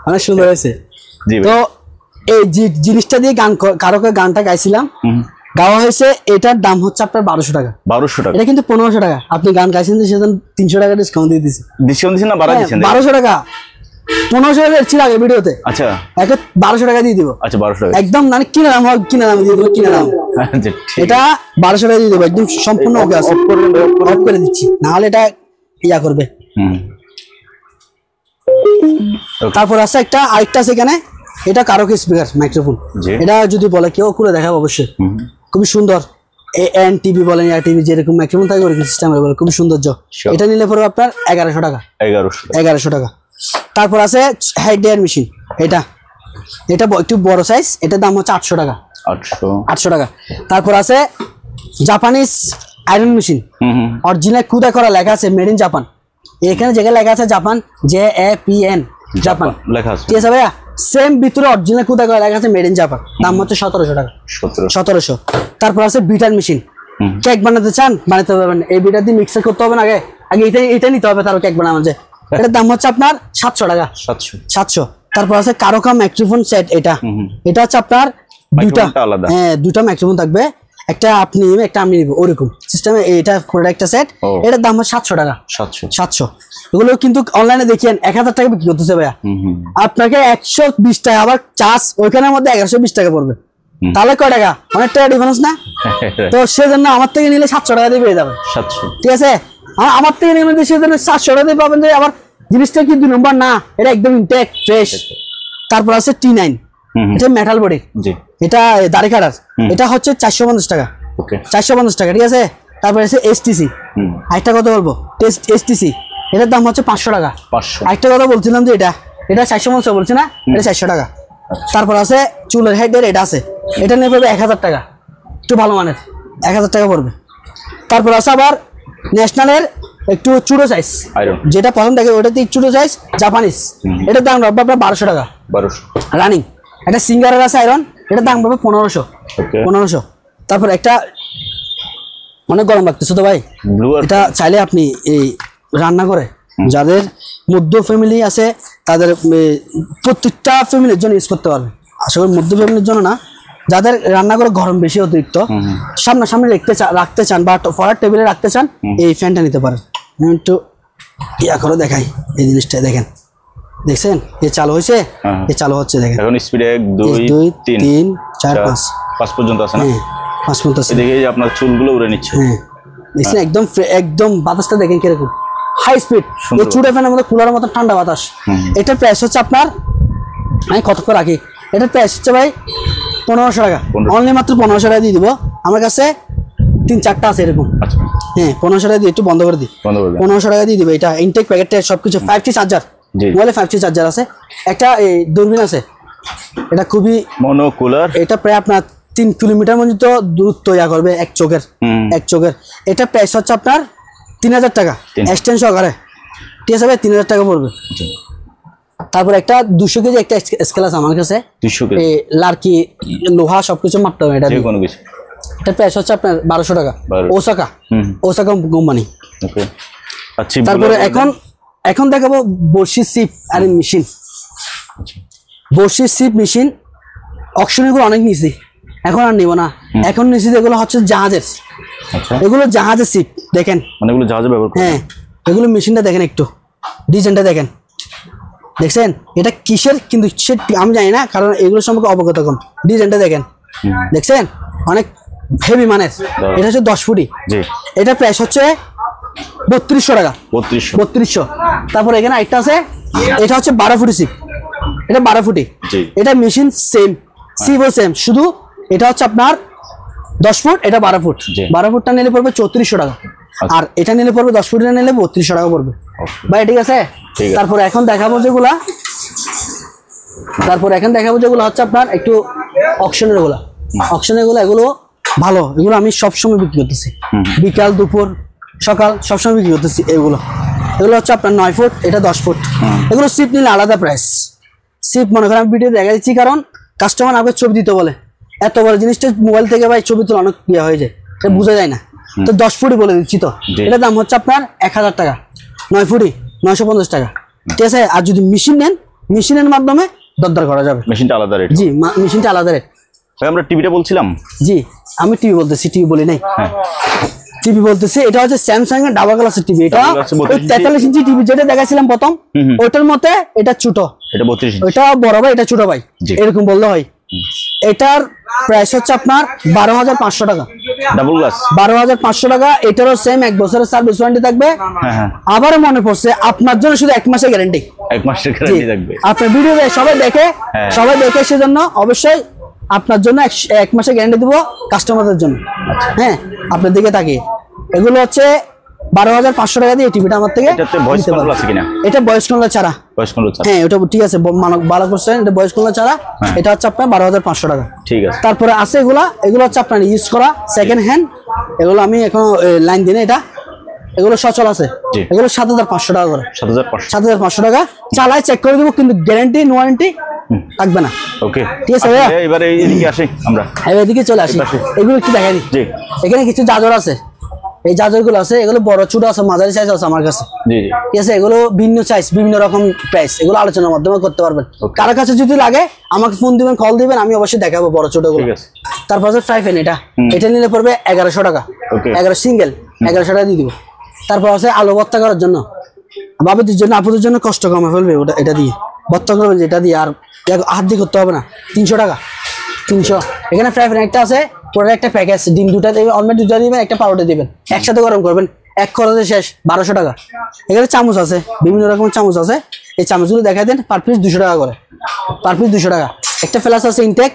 অনেক সুন্দর হয়েছে। তো এই জিনিসটা দিয়ে কারো গানটা গাইছিলাম, গাওয়া হয়েছে। এটার দাম হচ্ছে আপনার 1200 টাকা। 1200 টাকা? এটা কিন্তু 1500 টাকা। আপনি গান গাইছেন সেজন্য 300 টাকা ডিসকাউন্ট দিয়ে দিয়েছি। ডিসকাউন্ট দিছেন না বাড়া দিছেন? 1200 টাকা, 1500 টাকা ছিল আগে ভিডিওতে। আচ্ছা, এখন 1200 টাকা দিয়ে দিব। আচ্ছা, 1200 টাকা একদম, মানে কিনা দাম হয়, কিনা দাম দিয়ে দিব, কিনা দাম। এটা 1200 টাকা দিয়ে দেবো, একদম সম্পূর্ণ ওকে আছে। অফ করে দিচ্ছি, না হলে এটা ইয়া করবে। তারপর আছে আরেকটা সেখানে, এটা কারোকে স্পিকার মাইক্রোফোন। এটা যদি বলে কেউ করে দেখাবো অবশ্যই, খুবই সুন্দর। এন টিভি বলেন, এয়ার টিভি যেরকম মাইক্রোফোন থাকে ওরকম সিস্টেম বলে, খুবই সৌন্দর্য। এটা নিলে পরে আপনার 1100 টাকা। 1100 টাকা। তারপর আছে হেড ড্রায়ার মেশিন, এটা একটু বড় সাইজ, এটার দাম হচ্ছে 800 টাকা। 800 টাকা। তারপর আছে Japanese iron machine, original Kuda করা লেখা আছে মেড ইন জাপান। এখানে যেখানে লেখা আছে জাপান, JAPN, জাপান লেখা আছে, ঠিক আছে ভাইয়া? সেম ভিতরে অরিজিনাল কুদা করা লেখা আছে মেড ইন জাপান, দাম হচ্ছে 1700 টাকা। 1700। তারপর আছে বিটার মেশিন, কেক বানাতে চান বানাতে পারবেন। এই বিটার দিয়ে মিক্সার করতে হবে না, আগে এটা নিতে হবে, তারপর কেক বানানো যায়। এটার দাম হচ্ছে আপনার 700 টাকা। 700। তারপর আছে কারোকা মাইক্রোফোন সেট, এটা হচ্ছে আপনার দুইটা, হ্যাঁ দুইটা মাইক্রোফোন থাকবে, একটা আপনি নিবেন একটা আমি নিব, ওরকম সিস্টেমে এটা প্রোডাক্টটা সেট। এটার দাম হচ্ছে 700 টাকা। 700। এগুলো কিন্তু অনলাইনে দেখিয়েন 1000 টাকা বিক্রি করতেছে ভাইয়া, আপনাকে 120 টাকা আবার চার্জ, ওইখানের মধ্যে 1120 টাকা পড়বে। তাহলে কয় টাকা? অনেক টাকা ডিফারেন্স না? তো সেজন্য আমার থেকে নিলে 700 টাকা দিয়ে পেয়ে যাবেন। 700, ঠিক আছে? আমার থেকে নিলে সেজন্য 700 টাকা দিয়ে পাবেন। আবার জিনিসটা কি 2 নম্বর না, এটা একদম ইনটেক ফ্রেশ। তারপর আছে T9, এটা মেটাল বডি, এটা দাড়ি কাটার, এটা হচ্ছে 450 টাকা। 450 টাকা, ঠিক আছে? তারপরে আছে STC, আরেকটা কথা বলবো, STC এটার দাম হচ্ছে 500 টাকা। আরেকটা কথা বলছিলাম যে এটা 450 বলছি না, এটা 400 টাকা। তারপর আছে চুলের হেডের, এটা আছে, এটা নিয়ে পড়বে 1000 টাকা, একটু ভালো মানের, 1000 টাকা পড়বে। তারপর আছে আবার ন্যাশনালের একটু ছোটো সাইজ, যেটা পছন্দ থাকে ওটাতে ছোটো সাইজ জাপানিজ, এটার দাম রাখবে আপনার 1200 টাকা। 1200 রানিং। একটা সিঙ্গারের আছে আয়রন, এটার দাম পাবে 1500। তারপর একটা অনেক গরম লাগতেছে তো ভাই, এটা চাইলে আপনি এই রান্না করে যাদের মধ্য ফ্যামিলি আছে তাদের প্রত্যেকটা ফ্যামিলির জন্য ইউজ করতে পারবে। আসলে মধ্য ফ্যামিলির জন্য না, যাদের রান্না করে গরম বেশি অতিরিক্ত সামনাসামনি রাখতে চান বা ফরার টেবিলে রাখতে চান, এই ফ্যানটা নিতে পারেন। একটু ইয়া করে দেখাই, এই জিনিসটা দেখেন, দেখছেন এ চালু হয়েছে, এ চালু হচ্ছে, দেখেন এখন স্পিড 1 2 3 4 5 পর্যন্ত আছে না? 5 পর্যন্ত আছে। দেখে এই আপনার চুলগুলো উড়ে নিচ্ছে, দেখছেন একদম বাতাসটা দেখেন কিরকম হাই স্পিড। এই চুড়ে ফ্যানের মধ্যে কুলারের মতো ঠান্ডা বাতাস। এটার প্রাইস হচ্ছে আপনার, আমি কত করে রাখি, এটার প্রাইস হচ্ছে ভাই 1500 টাকা, অনলি মাত্র 1500 টাকা দিয়ে দিব। আমার কাছে 3-4টা আছে এরকম, হ্যাঁ 1500 টাকা দিয়ে একটু বন্ধ করে দিই, 1500 টাকা দিয়ে দিবে। এটা ইনটেক প্যাকেটটা সবকিছু 5T চার্জার, মোবাইলে 5T চার্জার আছে, একটা এই দূরবীন আছে, এটা খুবই মনোকুলার। এটা প্রায় আপনার 3 কিলোমিটার পর্যন্ত দূরত্ব ইয়া করবে এক চোখের। এটা প্রাইস হচ্ছে আপনার 3000 টাকা এক্সটেন্স সহকারে, ঠিক আছে ভাই? 3000 টাকা পড়বে। তারপর একটা 200 কেজি একটা স্কেল আছে আমার কাছে, 200 কেজি লার্কি লোহা সবকিছু মাপতে হবে। এটা এটা প্রাইস হচ্ছে আপনার 1200 টাকা, ওসাকা কোম্পানি। তারপরে এখন দেখাবো বর্ষি সিপ আর মেশিন। বর্ষি সিপ মেশিন অকশনে গুলো অনেক নিছি, এখন আর নিব না। এখন নিছি যেগুলো হচ্ছে জাহাজের আচ্ছা এগুলো জাহাজের সিপ দেখেন, মানে এগুলো জাহাজে ব্যবহার করে? হ্যাঁ এগুলো মেশিনটা দেখেন, একটু ডিজাইনটা দেখেন, দেখছেন এটা কিসের, কিন্তু আমি জানি না কারণ এগুলো সম্পর্কে অবগত কম। ডিজাইনটা দেখেন, দেখছেন অনেক হেভি মানের। এটা হচ্ছে 10 ফুটি, এটা প্রাইস হচ্ছে 3200 টাকা। 3200। তারপর এখানে আরেকটা আছে, এটা হচ্ছে 12 ফুটি সিপ, এটা 12 ফুটি, এটা মেশিন সেম, সিপও সেম, শুধু এটা হচ্ছে আপনার 10 ফুট, এটা 12 ফুট। 12 ফুটটা নিলে পড়বে 3400 টাকা, আর এটা নিলে পড়বে 10 ফুটটা নিলে 3200 টাকা পড়বে ভাই, ঠিক আছে। তারপর এখন দেখাবো যেগুলা, হচ্ছে আপনার একটু অকশনের গুলা। অকশনের গুলো এগুলো ভালো, এগুলো আমি সবসময় বিক্রি করতেছি, বিকাল দুপুর সকাল সবসময় বিক্রি করতেছি। এগুলো হচ্ছে আপনার 9 ফুট, এটা 10 ফুট। এগুলো সিপ নিলে আলাদা প্রাইস। সিপ মনে করেন আমি ভিডিও দেখা দিচ্ছি কারণ কাস্টমার আমাকে ছবি দিতে বলে, এত বড় জিনিসটা মোবাইল থেকে ভাই ছবি তোলা অনেক ইয়ে হয়ে যায়, এটা বোঝা যায় না, তো 10 ফুটই বলে দিচ্ছি। তো এটার দাম হচ্ছে আপনার 1000 টাকা, 9 ফুটই 950 টাকা, ঠিক আছে। আর যদি মেশিন নেন, মেশিনের মাধ্যমে দরদার করা যাবে, মেশিনটা আলাদা রেট। জি, মেশিনটা আলাদা রেট। আমরা টিভিটা বলছিলাম, জি আমি টিভি বলতেছি, টিভি বলি নাই, টিভি বলতেছি। এটা হচ্ছে স্যামসাং এর ডাবল গ্লাসের টিভি, এটা 43 ইঞ্চি টিভি যেটা দেখাছিলাম প্রথম, ওটার মতে এটা ছোট, এটা 32 ইঞ্চি, এটা বড় ভাই, এটা ছোট ভাই, এরকম বললে হয়। এটার প্রাইস হচ্ছে আপনার 12500 টাকা, ডাবল গ্লাস 12500 টাকা। এটারও সেম 1 বছরের সার্ভিস ওয়ারেন্টি থাকবে। আবারও মনে পড়ছে আপনার জন্য শুধু 1 মাসের গ্যারান্টি, 1 মাসের গ্যারান্টি থাকবে। আপনার ভিডিও সবাই দেখে সেজন্য অবশ্যই আপনার জন্য 1 মাসের গ্যারান্টি দেবো কাস্টমারদের জন্য। হ্যাঁ, আপনার দিকে তাকিয়ে এগুলো হচ্ছে 12500 টাকা দিয়ে টিভিটা আমার থেকে। এটা ভয়েস কন্ট্রোল ছাড়া, হ্যাঁ ওটা ঠিক আছে, ভালো করছেন, এটা ভয়েস কন্ট্রোল ছাড়া। এটা হচ্ছে আপনার 12500 টাকা, ঠিক আছে। তারপরে আছে এগুলো হচ্ছে আপনার ইউজ করা সেকেন্ড হ্যান্ড, এগুলো আমি এখন লাইন দিই না, এটা এগুলো সচল আছে, এগুলো 7500 টাকা করে, 7500 টাকা চালায় চেক করে দেবো, কিন্তু গ্যারান্টি ওয়ারেন্টি থাকবে না। ওকে, ঠিক আছে ভাইয়া। এবারে এইদিকে আসি আমরা, এদিকে চলে আসি, এগুলো একটু দেখাই দিই। এখানে কিছু জাজর আছে, এই জাজরগুলো আছে, এগুলো বড় ছোট আছে, মাঝারি সাইজ আছে আমার কাছে, ঠিক আছে। এগুলো ভিন্ন সাইজ, বিভিন্ন রকম প্রাইস, এগুলো আলোচনার মাধ্যমে করতে পারবেন। কারোর কাছে যদি লাগে আমাকে ফোন দিবেন, কল দিবেন, আমি অবশ্যই দেখাবো বড় ছোট গুলো। তারপর আছে ফ্রাই প্যান, এটা নিলে পড়বে 1100 টাকা, 11 সিঙ্গেল 1100 টাকা দিয়ে দিব। তারপর আছে আলু ভর্তা করার জন্য, বাবুদের জন্য আপুদের জন্য কষ্ট কমে ফেলবে, ওটা এটা দিয়ে ভর্তা করবেন, যেটা দিয়ে আর হাত দিয়ে করতে হবে না, 300 টাকা, 300। এখানে ফ্রাই প্যান একটা আছে, পরে একটা প্যাকেজ, ডিম 2টা দেবেন, অমলেট 2টা দিবেন, একটা পাউরুটি দিবেন, একসাথে গরম করবেন, এক খরচে শেষ, 1200 টাকা। এখানে চামচ আছে, বিভিন্ন রকমের চামচ আছে, এই চামচগুলো দেখাই দেন, পার পিস 200 টাকা করে, পার পিস 200 টাকা। একটা ফ্লাস আছে ইনটেক,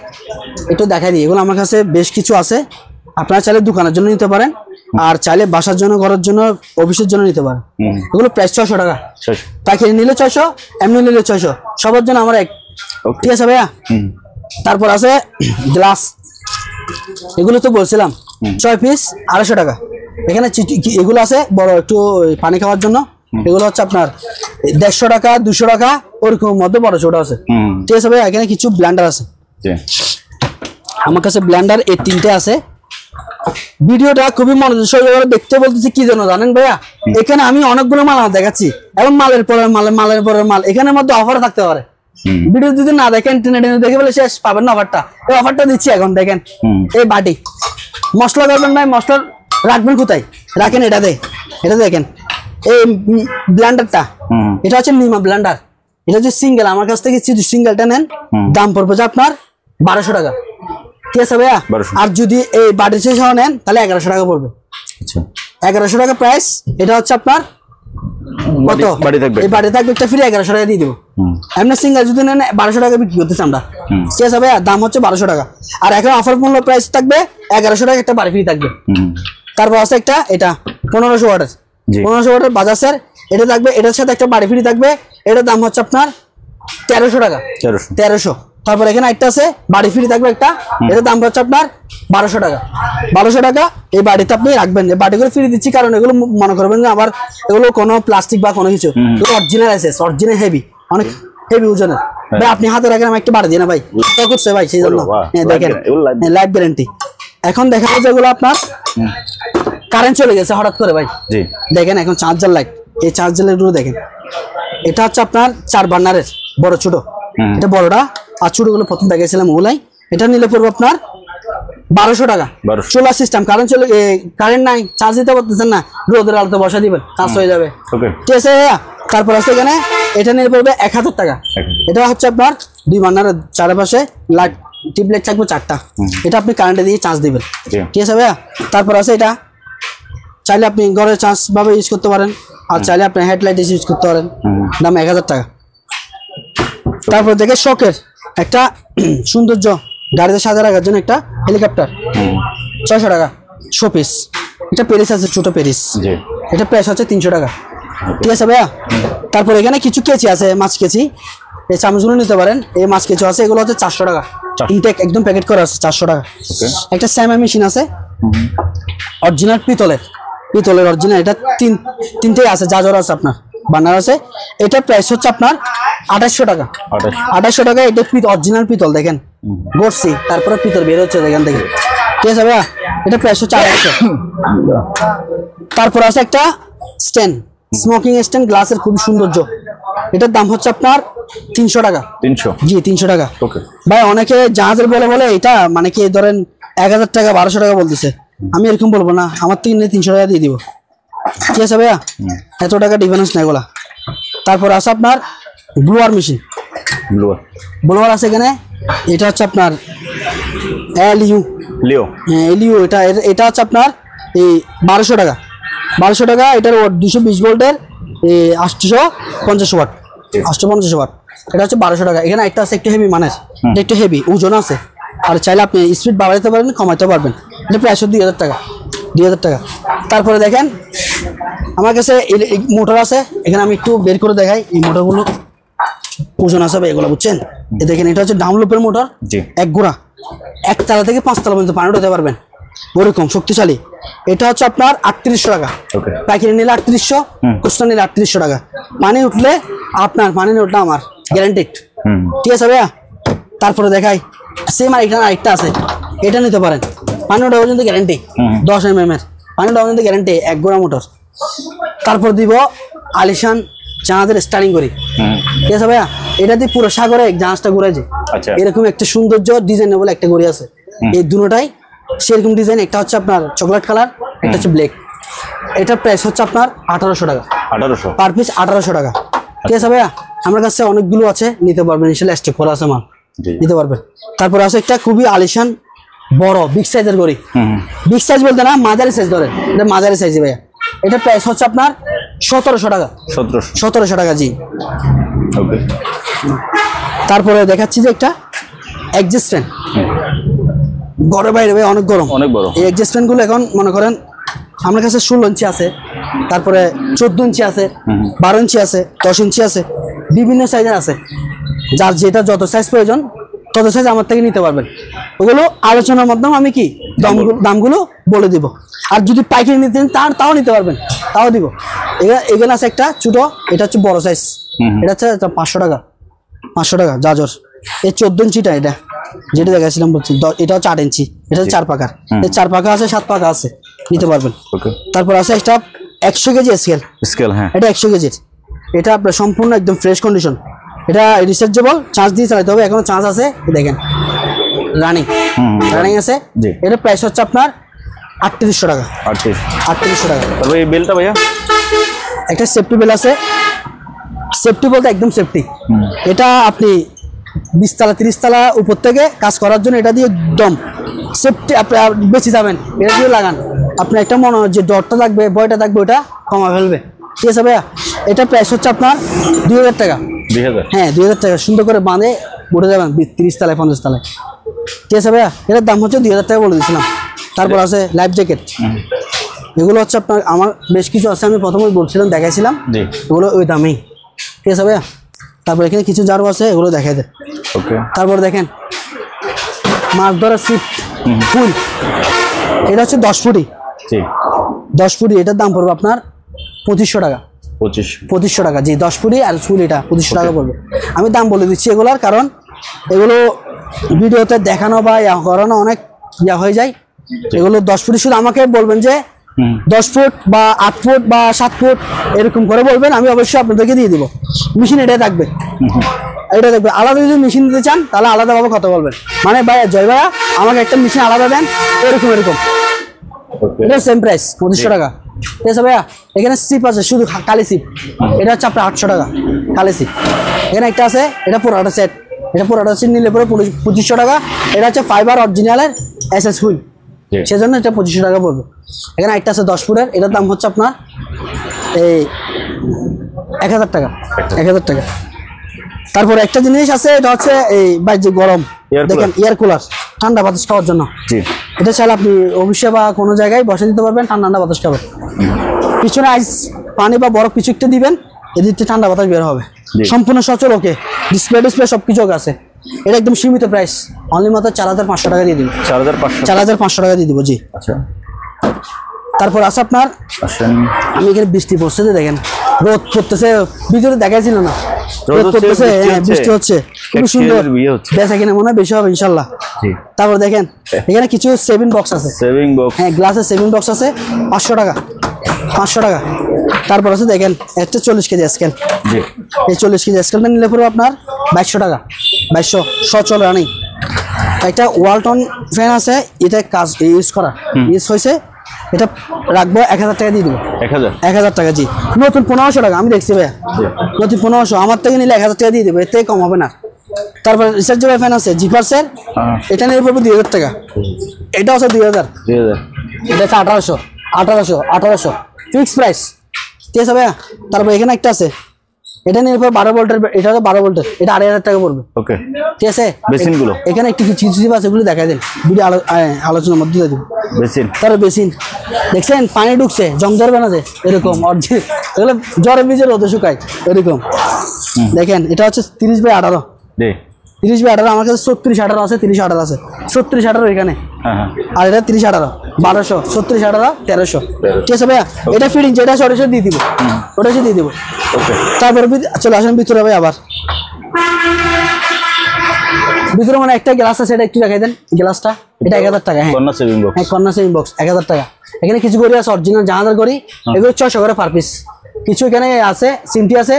একটু দেখাই দিই। এগুলো আমার কাছে বেশ কিছু আছে, আপনারা চাইলে দোকানের জন্য নিতে পারেন, আর চাইলে বাসার জন্য, ঘরের জন্য, অফিসের জন্য নিতে পারেন। এগুলো প্রাইস 600 টাকা, পাইকারি নিলে 600, এমনি নিলে 600, সবার জন্য আমার এক, ঠিক আছে ভাইয়া। তারপর আছে গ্লাস, এগুলো তো বলছিলাম 6 পিস 250 টাকা। এখানে এগুলো আছে বড় একটু পানি খাওয়ার জন্য, এগুলো হচ্ছে আপনার 150 টাকা, 200 টাকা, ওরকম মধ্যে বড় ছোট আছে, ঠিক আছে ভাইয়া। এখানে কিছু ব্লেন্ডার আছে আমার কাছে, ব্লেন্ডার এই 3টে আছে। ভিডিওটা খুবই মনোযোগ সহকারে দেখতে বলতেছি কি জন্য জানেন ভাইয়া, এখানে আমি অনেকগুলো মাল দেখাচ্ছি, এবং মালের পরের মাল, এখানের মধ্যে অফার থাকতে পারে। ভিডিও যদি না দেখেন, টেনে দেখে বলে শেষ পাবেন না অফারটা। এই অফারটা দিচ্ছি এখন, দেখেন এই বাটি, মশলা করবেন ভাই, মশলা রাখবেন কোথায় রাখেন, এটা দেখেন এই ব্লেন্ডারটা, এটা হচ্ছে নিমা ব্লেন্ডার, এটা হচ্ছে সিঙ্গেল। আমার কাছ থেকে যদি সিঙ্গেলটা নেন, দাম পড়বে যে আপনার 1200 টাকা, ঠিক আছে ভাইয়া। আর যদি এই বাটির শেষ নেন তাহলে 1100 টাকা পড়বে, 1100 টাকা প্রাইস। এটা হচ্ছে আপনার কত, এই বাড়ি থাকবে একটা ফ্রি, 1100 টাকা দিয়ে দিব। এমনি সিঙ্গেল যদি নেন 1200 টাকা বিক্রি করতেছি আমরা, ঠিক আছে ভাইয়া। দাম হচ্ছে 1200 টাকা, আর এখন অফার মূল্য প্রাইস থাকবে 1100 টাকা, একটা বাড়ি ফ্রি থাকবে। তারপর আছে একটা, এটা 1500 ওয়াটের, 1500 ওয়াটের বাজাজের, এটা থাকবে, এটার সাথে একটা বাড়ি ফ্রি থাকবে। এটার দাম হচ্ছে আপনার 1300 টাকা, 1300। তারপর এখানে একটা আছে, বাড়ি ফ্রি থাকবে একটা, এটার দাম হচ্ছে আপনার 1200 টাকা, 1200 টাকা। এই বাড়িতে আপনি রাখবেন, এই বাড়িগুলো ফ্রি দিচ্ছি কারণ এগুলো মনে করবেন যে আবার এগুলো কোনো প্লাস্টিক বা কোনো কিছু, অরিজিনাল আছে, অরিজিনাল হেভি, অনেক হেভি ওজনের ভাই। আপনি হাতে রাখেন, আমি একটা বাড়ি দিই না ভাই, করছে ভাই, সেই জন্য দেখেন লাইফ গ্যারান্টি। এখন দেখা যায় যেগুলো আপনার কারেন্ট চলে গেছে হঠাৎ করে ভাই, দেখেন এখন চার্জার লাইট, এই চার্জার লাইটগুলো দেখেন, এটা হচ্ছে আপনার 4 বার্নারের, বড় ছোট, এটা বড়টা, আর ছোটগুলো প্রথম দেখাইছিলাম ওগুলাই। এটা নিলে পড়বে আপনার 1200 টাকা। সোলার সিস্টেম, কারেন্ট নাই, চার্জ দিতে পারতেছেন না, রোদের আলোতে বসা দিবেন, কাজ হয়ে যাবে। ঠিক আছে ভাইয়া। তারপর আছে এখানে এটা নিয়ে পড়বে 1000 টাকা। এটা হচ্ছে আপনার 2 বার্নারের চারপাশে লাইট টিউবলাইট থাকবে 4টা। এটা আপনি কারেন্টে দিয়ে চার্জ দিবেন। ঠিক আছে ভাইয়া। তারপর আছে এটা, চাইলে আপনি ঘরে চার্জ ভাবে ইউজ করতে পারেন, আর চাইলে আপনি হেডলাইট ইউজ করতে পারেন। দাম 1000 টাকা। তারপর দেখে শখের একটা সৌন্দর্য গাড়িতে সাজা রাখার জন্য একটা হেলিকপ্টার, 600 টাকা শোপিস। এটা পেরিস আছে, ছোট পেরিস। এটা প্রাইস হচ্ছে 300 টাকা। ঠিক আছে ভাইয়া। তারপর এখানে কিছু কেচি আছে, মাছ কেচি, এই চামচগুলো নিতে পারেন। এই মাছ কেচি আছে, এগুলো হচ্ছে 400 টাকা। ইনটেক একদম প্যাকেট করা আছে, 400 টাকা। একটা স্যামা মেশিন আছে অরিজিনাল পিতলের অরিজিনাল। এটা তিনটেই আছে, জাজর আছে, আপনার বার্নার আছে। এটা প্রাইস হচ্ছে আপনার 2800 টাকা। 2800 টাকা। এটা অরিজিনাল পিতল, দেখেন গড়ছি, তারপরে পিতল বের হচ্ছে এখান থেকে। ঠিক আছে ভাইয়া। এটা প্রাইস হচ্ছে 2800। তারপর আছে একটা স্ট্যান্ড, স্মোকিং স্ট্যান্ড, গ্লাসের, খুব সৌন্দর্য। এটার দাম হচ্ছে আপনার 300 টাকা। 300? জি, 300 টাকা। ভাই অনেকে জাহাজের বলে এটা মানে কি ধরেন 1000 টাকা 1200 টাকা বলতেছে, আমি এরকম বলবো না, আমার 300 টাকা দিয়ে দিব। ঠিক আছে ভাইয়া। এত টাকা ডিফারেন্স নাই এগুলা। তারপর আছে আপনার ব্লোয়ার মেশিন, ব্লোয়ার আছে এখানে। এটা হচ্ছে আপনার এলইউ, এটা হচ্ছে আপনার এই 1200 টাকা। 1200 টাকা। এটার 220 ভোল্টের 850 ওয়াট, 850 ওয়াট। এটা হচ্ছে 1200 টাকা। এখানে একটা আছে একটু হেভি মানের, এটা একটু হেভি, ওজন আছে, আর চাইলে আপনি স্পিড বাড়াইতে পারবেন, কমাইতে পারবেন। এটা প্রাইস 2000 টাকা। 2000 টাকা। তারপরে দেখেন আমার কাছে মোটর আছে, এখানে আমি একটু বের করে দেখাই। এই মোটরগুলো ওজন আছে ভাই, এগুলো বুঝছেন। দেখেন এটা হচ্ছে ডাউনলোপের মোটর, এক গোড়া, 1 তলা থেকে 5 তলা পর্যন্ত পানি উঠাতে পারবেন, ওরকম শক্তিশালী। এটা হচ্ছে আপনার 3800 টাকা। পাইকারি নিলে 3800, খুচরা নিলে 3800 টাকা। পানি উঠলে আপনার, পানি উঠলে আমার গ্যারান্টেড। ঠিক আছে ভাইয়া। তারপরে দেখাই সেম এখানে আরেকটা আছে, এটা নিতে পারেন। পানি ওঠা পর্যন্ত গ্যারান্টি, 10 mm এর পানি ওঠা পর্যন্ত গ্যারান্টি, 1 গোড়া মোটর। তারপর দিব আলিশান জাহাজের স্টারিং করি। ঠিক আছে ভাইয়া। এটা দিয়ে পুরো সাগরে জাহাজটা ঘুরেছে, এরকম একটা সৌন্দর্য ডিজাইনেবল একটা গড়ি আছে। এই দুটোটাই সেরকম ডিজাইন। একটা হচ্ছে আপনার চকলেট কালার, একটা হচ্ছে ব্ল্যাক। এটার প্রাইস হচ্ছে আপনার 1800 টাকা। 1800 পার পিস, 1800 টাকা। ঠিক আছে ভাইয়া। আমার কাছে অনেকগুলো আছে, নিতে পারবেন, ইনশাআল্লাহ স্টক করা আছে মাল, নিতে পারবেন। তারপর আছে একটা খুবই আলিশান বড় বিগ সাইজের গড়ি, বিগ সাইজ বলতে না, মাঝারি সাইজ ধরে, এটা মাঝারি সাইজ ভাইয়া। এটা প্রাইস হচ্ছে আপনার 1700 টাকা। 1700 টাকা। জি। তারপরে দেখাচ্ছি যে একটা অ্যাডজাস্ট ফ্যান, ঘরে বাইরে ভাই অনেক গরম, অনেক বড়। এই অ্যাডজাস্ট ফ্যান গুলো এখন মনে করেন আমার কাছে 16 ইঞ্চি আছে, তারপরে 14 ইঞ্চি আছে, 12 ইঞ্চি আছে, 10 ইঞ্চি আছে, বিভিন্ন সাইজের আছে। যার যেটা যত সাইজ প্রয়োজন তত সাইজ আমার থেকে নিতে পারবেন। ওগুলো আলোচনার মাধ্যমে আমি কি দামগুলো বলে দিব। আর যদি পাইকারি নিতে চান তাও নিতে পারবেন, তাও দিব। এখানে আছে একটা ছোট, এটা হচ্ছে বড় সাইজ, এটা হচ্ছে 500 টাকা। 500 টাকা জাজর। এই 14 ইঞ্চিটা, এটা যেটা দেখাচ্ছিলাম বলছি, এটা হচ্ছে 8 ইঞ্চি, এটা হচ্ছে 4 পাকার। এই 4 পাকা আছে, 7 পাকা আছে, নিতে পারবেন। তারপর আছে একটা 100 কেজি স্কেল। হ্যাঁ, এটা 100 কেজির। এটা আপনার সম্পূর্ণ একদম ফ্রেশ কন্ডিশন। এটা রিচার্জেবল, চার্জ দিয়ে চালাতে হবে, এখনো চার্জ আছে, দেখেন রানিং আছে। এটা প্রাইস হচ্ছে আপনার 3800 টাকা। 3800 টাকা। তবে এই বেলটা ভাইয়া, একটা সেফটি বেল আছে, সেফটি বলতে একদম সেফটি। এটা আপনি 20 তলা 30 তলা উপর থেকে কাজ করার জন্য এটা দিয়ে একদম সেফটি, আপনি বেঁচে যাবেন। এটা দিয়ে লাগান, আপনার একটা মনে হয় যে ডরটা থাকবে, ভয়টা থাকবে, ওটা কমা ফেলবে। ঠিক আছে ভাইয়া। এটা প্রাইস হচ্ছে আপনার 2000 টাকা। 2000? হ্যাঁ, 2000 টাকা। সুন্দর করে বাঁধে উঠে যাবেন 30 তলায় 50 তলায়। ঠিক আছে ভাইয়া। এটার দাম হচ্ছে 2000 টাকা বলে দিয়েছিলাম। তারপর আছে লাইফ জ্যাকেট, এগুলো হচ্ছে আপনার, আমার বেশ কিছু আছে, আমি প্রথমে বলছিলাম, দেখাইছিলাম, এগুলো ওই দামেই। ঠিক আছে ভাইয়া। তারপর এখানে কিছু জারও আছে, এগুলো দেখাই দেয়। তারপর দেখেন মাছ ধরার ছিপ ফুল, এটা হচ্ছে 10 ফুটি। 10 ফুটি, এটার দাম পড়বে আপনার 2500 টাকা। 2500 টাকা। জি, 10 ফুটি আর ফুল, এটা 2500 টাকা পড়বে। আমি দাম বলে দিচ্ছি এগুলোর, কারণ এগুলো ভিডিওতে দেখানো বা করানো অনেক হয়ে যায়। এগুলো 10 ফুটি, শুধু আমাকে বলবেন যে 10 ফুট বা 8 ফুট বা 7 ফুট এরকম করে বলবেন, আমি অবশ্যই আপনাদেরকে দিয়ে দিব। মেশিন এটাই থাকবে। এটা দেখবেন। আলাদা যদি মেশিন দিতে চান তাহলে আলাদাভাবে কথা বলবেন, মানে ভাইয়া জয় ভাইয়া আমাকে একটা মেশিন আলাদা দেন, এরকম এরকম। এটা সেম প্রাইস 2500 টাকা। ঠিক আছে ভাইয়া, এখানে সিপ আছে শুধু কালি সিপ, এটা হচ্ছে আপনার 800 টাকা কালি সিপ। এখানে একটা আছে, এটা পুরোটা সেট, এটা পুরোটা সেট নিলে পরে 2500 টাকা। এটা হচ্ছে ফাইবার অরিজিনালের এসএস হুইল, সেজন্য এটা 2500 টাকা পড়বে। এখানে একটা আছে 10 ফুটের, এটার দাম হচ্ছে আপনার এই 1000 টাকা, 1000 টাকা। তারপরে একটা জিনিস আছে, এটা হচ্ছে এই বাইরে গরম দেখেন এয়ার কুলার, ঠান্ডা বাতাস খাওয়ার জন্য। এটা চাইলে আপনি অফিসে বা কোনো জায়গায় বসে দিতে পারবেন, ঠান্ডা ঠান্ডা বাতাস খাবেন। পিছনে আইস পানি বা বরফ কিছু একটা দিবেন, এদিকে ঠান্ডা বাতাস বের হবে। সম্পূর্ণ সচল, ওকে ডিসপ্লে সবকিছু আছে। এটা একদম সীমিত প্রাইস, অনলি মাত্র 4500 টাকা দিয়ে দিব। 4500 টাকা দিয়ে দিব জি। আচ্ছা, তারপর আছে আপনার, আমি এখানে বৃষ্টি পড়ছে যে দেখেন, রোদ পড়তেছে, ভিতরে দেখাইছিল না, রোদ পড়তেছে, বৃষ্টি হচ্ছে, খুব সুন্দর বেচা কিনা মনে হয় বেশি হবে ইনশাল্লাহ। তারপর দেখেন এখানে কিছু সেভিং বক্স আছে, হ্যাঁ গ্লাসের সেভিং বক্স আছে 500 টাকা, 500 টাকা। তারপর আছে দেখেন একটা 40 কেজি স্কেল, এই 40 কেজি স্কেলটা নিলে পরে আপনার 2200 টাকা, 2200 সচল রানিং। একটা ওয়ালটন ফ্যান আছে, এটা কাজ ইউজ হয়েছে, এটা রাখবো 1000 টাকা দিয়ে দেবো। 1000 টাকা জি। নতুন 1500 টাকা আমি দেখছি ভাইয়া, নতুন 1500, আমার থেকে নিলে 1000 টাকা দিয়ে দেবো, এর থেকে কম হবে না। তারপর রিচার্জেবল ফ্যান আছে জিপার্সের, এটা নিয়ে পড়বে 2000 টাকা, এটা আছে 2000, এটা আছে 1800 ফিক্স প্রাইস। ঠিক আছে ভাইয়া। তারপর এখানে একটা আছে, এটা নিয়ে পড়বে 12 ভোল্টের, এটা হচ্ছে 12 ভোল্টের, এটা 2500 টাকা পড়বে। ওকে, ঠিক আছে। বেসিনগুলো এখানে একটু চিপ আছে, এগুলো দেখাই দেন ভিডিও আলোচনার মধ্যে দিয়ে দেবো। তারপর বেসিন দেখছেন পানি ঢুকছে, জং ধরবে না যে এরকম, এগুলো জ্বরে ভিজে রোদে শুকায় এরকম। দেখেন এটা হচ্ছে 30/18, 30/18, আমার কাছে 36/18 আছে, 30/18 আছে, 36/18 এখানে, আর এটা 30/18, 1200, 36/18, 1300। ঠিক আছে ভাইয়া। এটা ফিটিং যেটা সরাসরি দিয়ে দিব, ওটা দিয়ে দিব। তারপরে চলে আসেন ভিতরে ভাই, আবার ভিতরে মানে একটা গ্লাস আছে, এটা একটু দেখাই দেন গ্লাসটা, এটা 1000 টাকা। হ্যাঁ কর্নার সেভিং বক্স 1000 টাকা। এখানে কিছু গড়ি আছে অরিজিনাল জাহাজের গড়ি, এগুলো 600 করে পার পিস। কিছু এখানে আছে সিমটি আছে,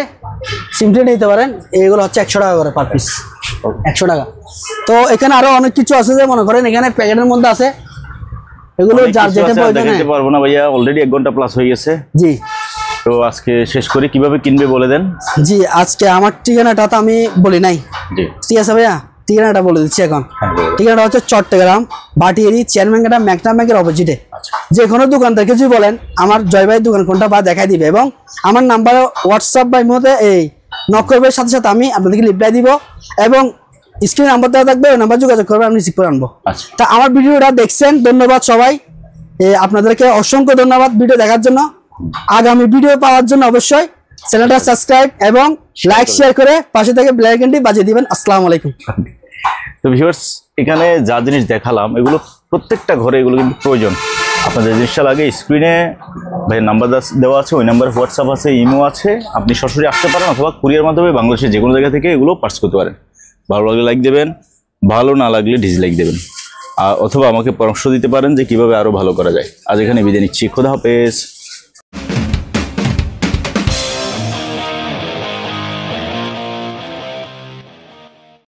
সিমটি নিতে পারেন, এগুলো হচ্ছে 100 টাকা করে পার পিস, 100 টাকা। তো এখানে আরো অনেক কিছু আছে, যে মনে করেন এখানে প্যাকেটের মধ্যে আছে, এগুলো যার যেটা প্রয়োজন দেখাতে পারবো না ভাইয়া, অলরেডি 1 ঘন্টা প্লাস হয়ে গেছে জি। তো আজকে শেষ করে কিভাবে কিনবে বলে দেন। জি, আজকে আমার ঠিকানাটা তো আমি বলি নাই জি, ঠিক আছে ভাইয়া, ঠিকানাটা বলে দিচ্ছি এখন। ঠিকানাটা হচ্ছে চট্টগ্রাম ভাটিয়ারি চেয়ারম্যানঘাটা ম্যাগনা ব্যাংকের অপোজিটে। যে কোনো দোকান থেকে যদি বলেন আমার জয় ভাইয়ের দোকান কোনটা বা দেখাই দিবে, এবং আমার নাম্বারে হোয়াটসঅ্যাপ বা ইমোতে এই নক করবার সাথে সাথে আমি আপনাদেরকে রিপ্লাই দিব, এবং স্ক্রিনে নাম্বার দেওয়া থাকবে, ওই নাম্বার যোগাযোগ করবে, আমি রিসিভ করে আনবো। তা আমার ভিডিওটা দেখছেন, ধন্যবাদ সবাই, আপনাদেরকে অসংখ্য ধন্যবাদ ভিডিও দেখার জন্য। আগামী ভিডিও পাওয়ার জন্য অবশ্যই চ্যানেলটা সাবস্ক্রাইব এবং লাইক শেয়ার করে পাশে থেকে বেল আইকনটি বাজিয়ে দিবেন। আসসালামু আলাইকুম। তো ভিউয়ার্স, এখানে যা জিনিস দেখালাম এগুলো প্রত্যেকটা ঘরে এগুলো কিন্তু প্রয়োজন। আপনাদের জিনিসটা লাগে, স্ক্রিনে ভাই নাম্বার দেওয়া আছে, ওই নাম্বারে হোয়াটসঅ্যাপ আছে, ইমো আছে, আপনি সরাসরি আসতে পারেন, অথবা কুরিয়ার মাধ্যমে বাংলাদেশের যে কোনো জায়গা থেকে এগুলো পার্স করতে পারেন। ভালো লাগলে লাইক দেবেন, ভালো না লাগলে ডিসলাইক দেবেন, অথবা আমাকে পরামর্শ দিতে পারেন যে কিভাবে আরও ভালো করা যায়। আজ এখানে বিদায় নিচ্ছি, খোদা হাফেজ।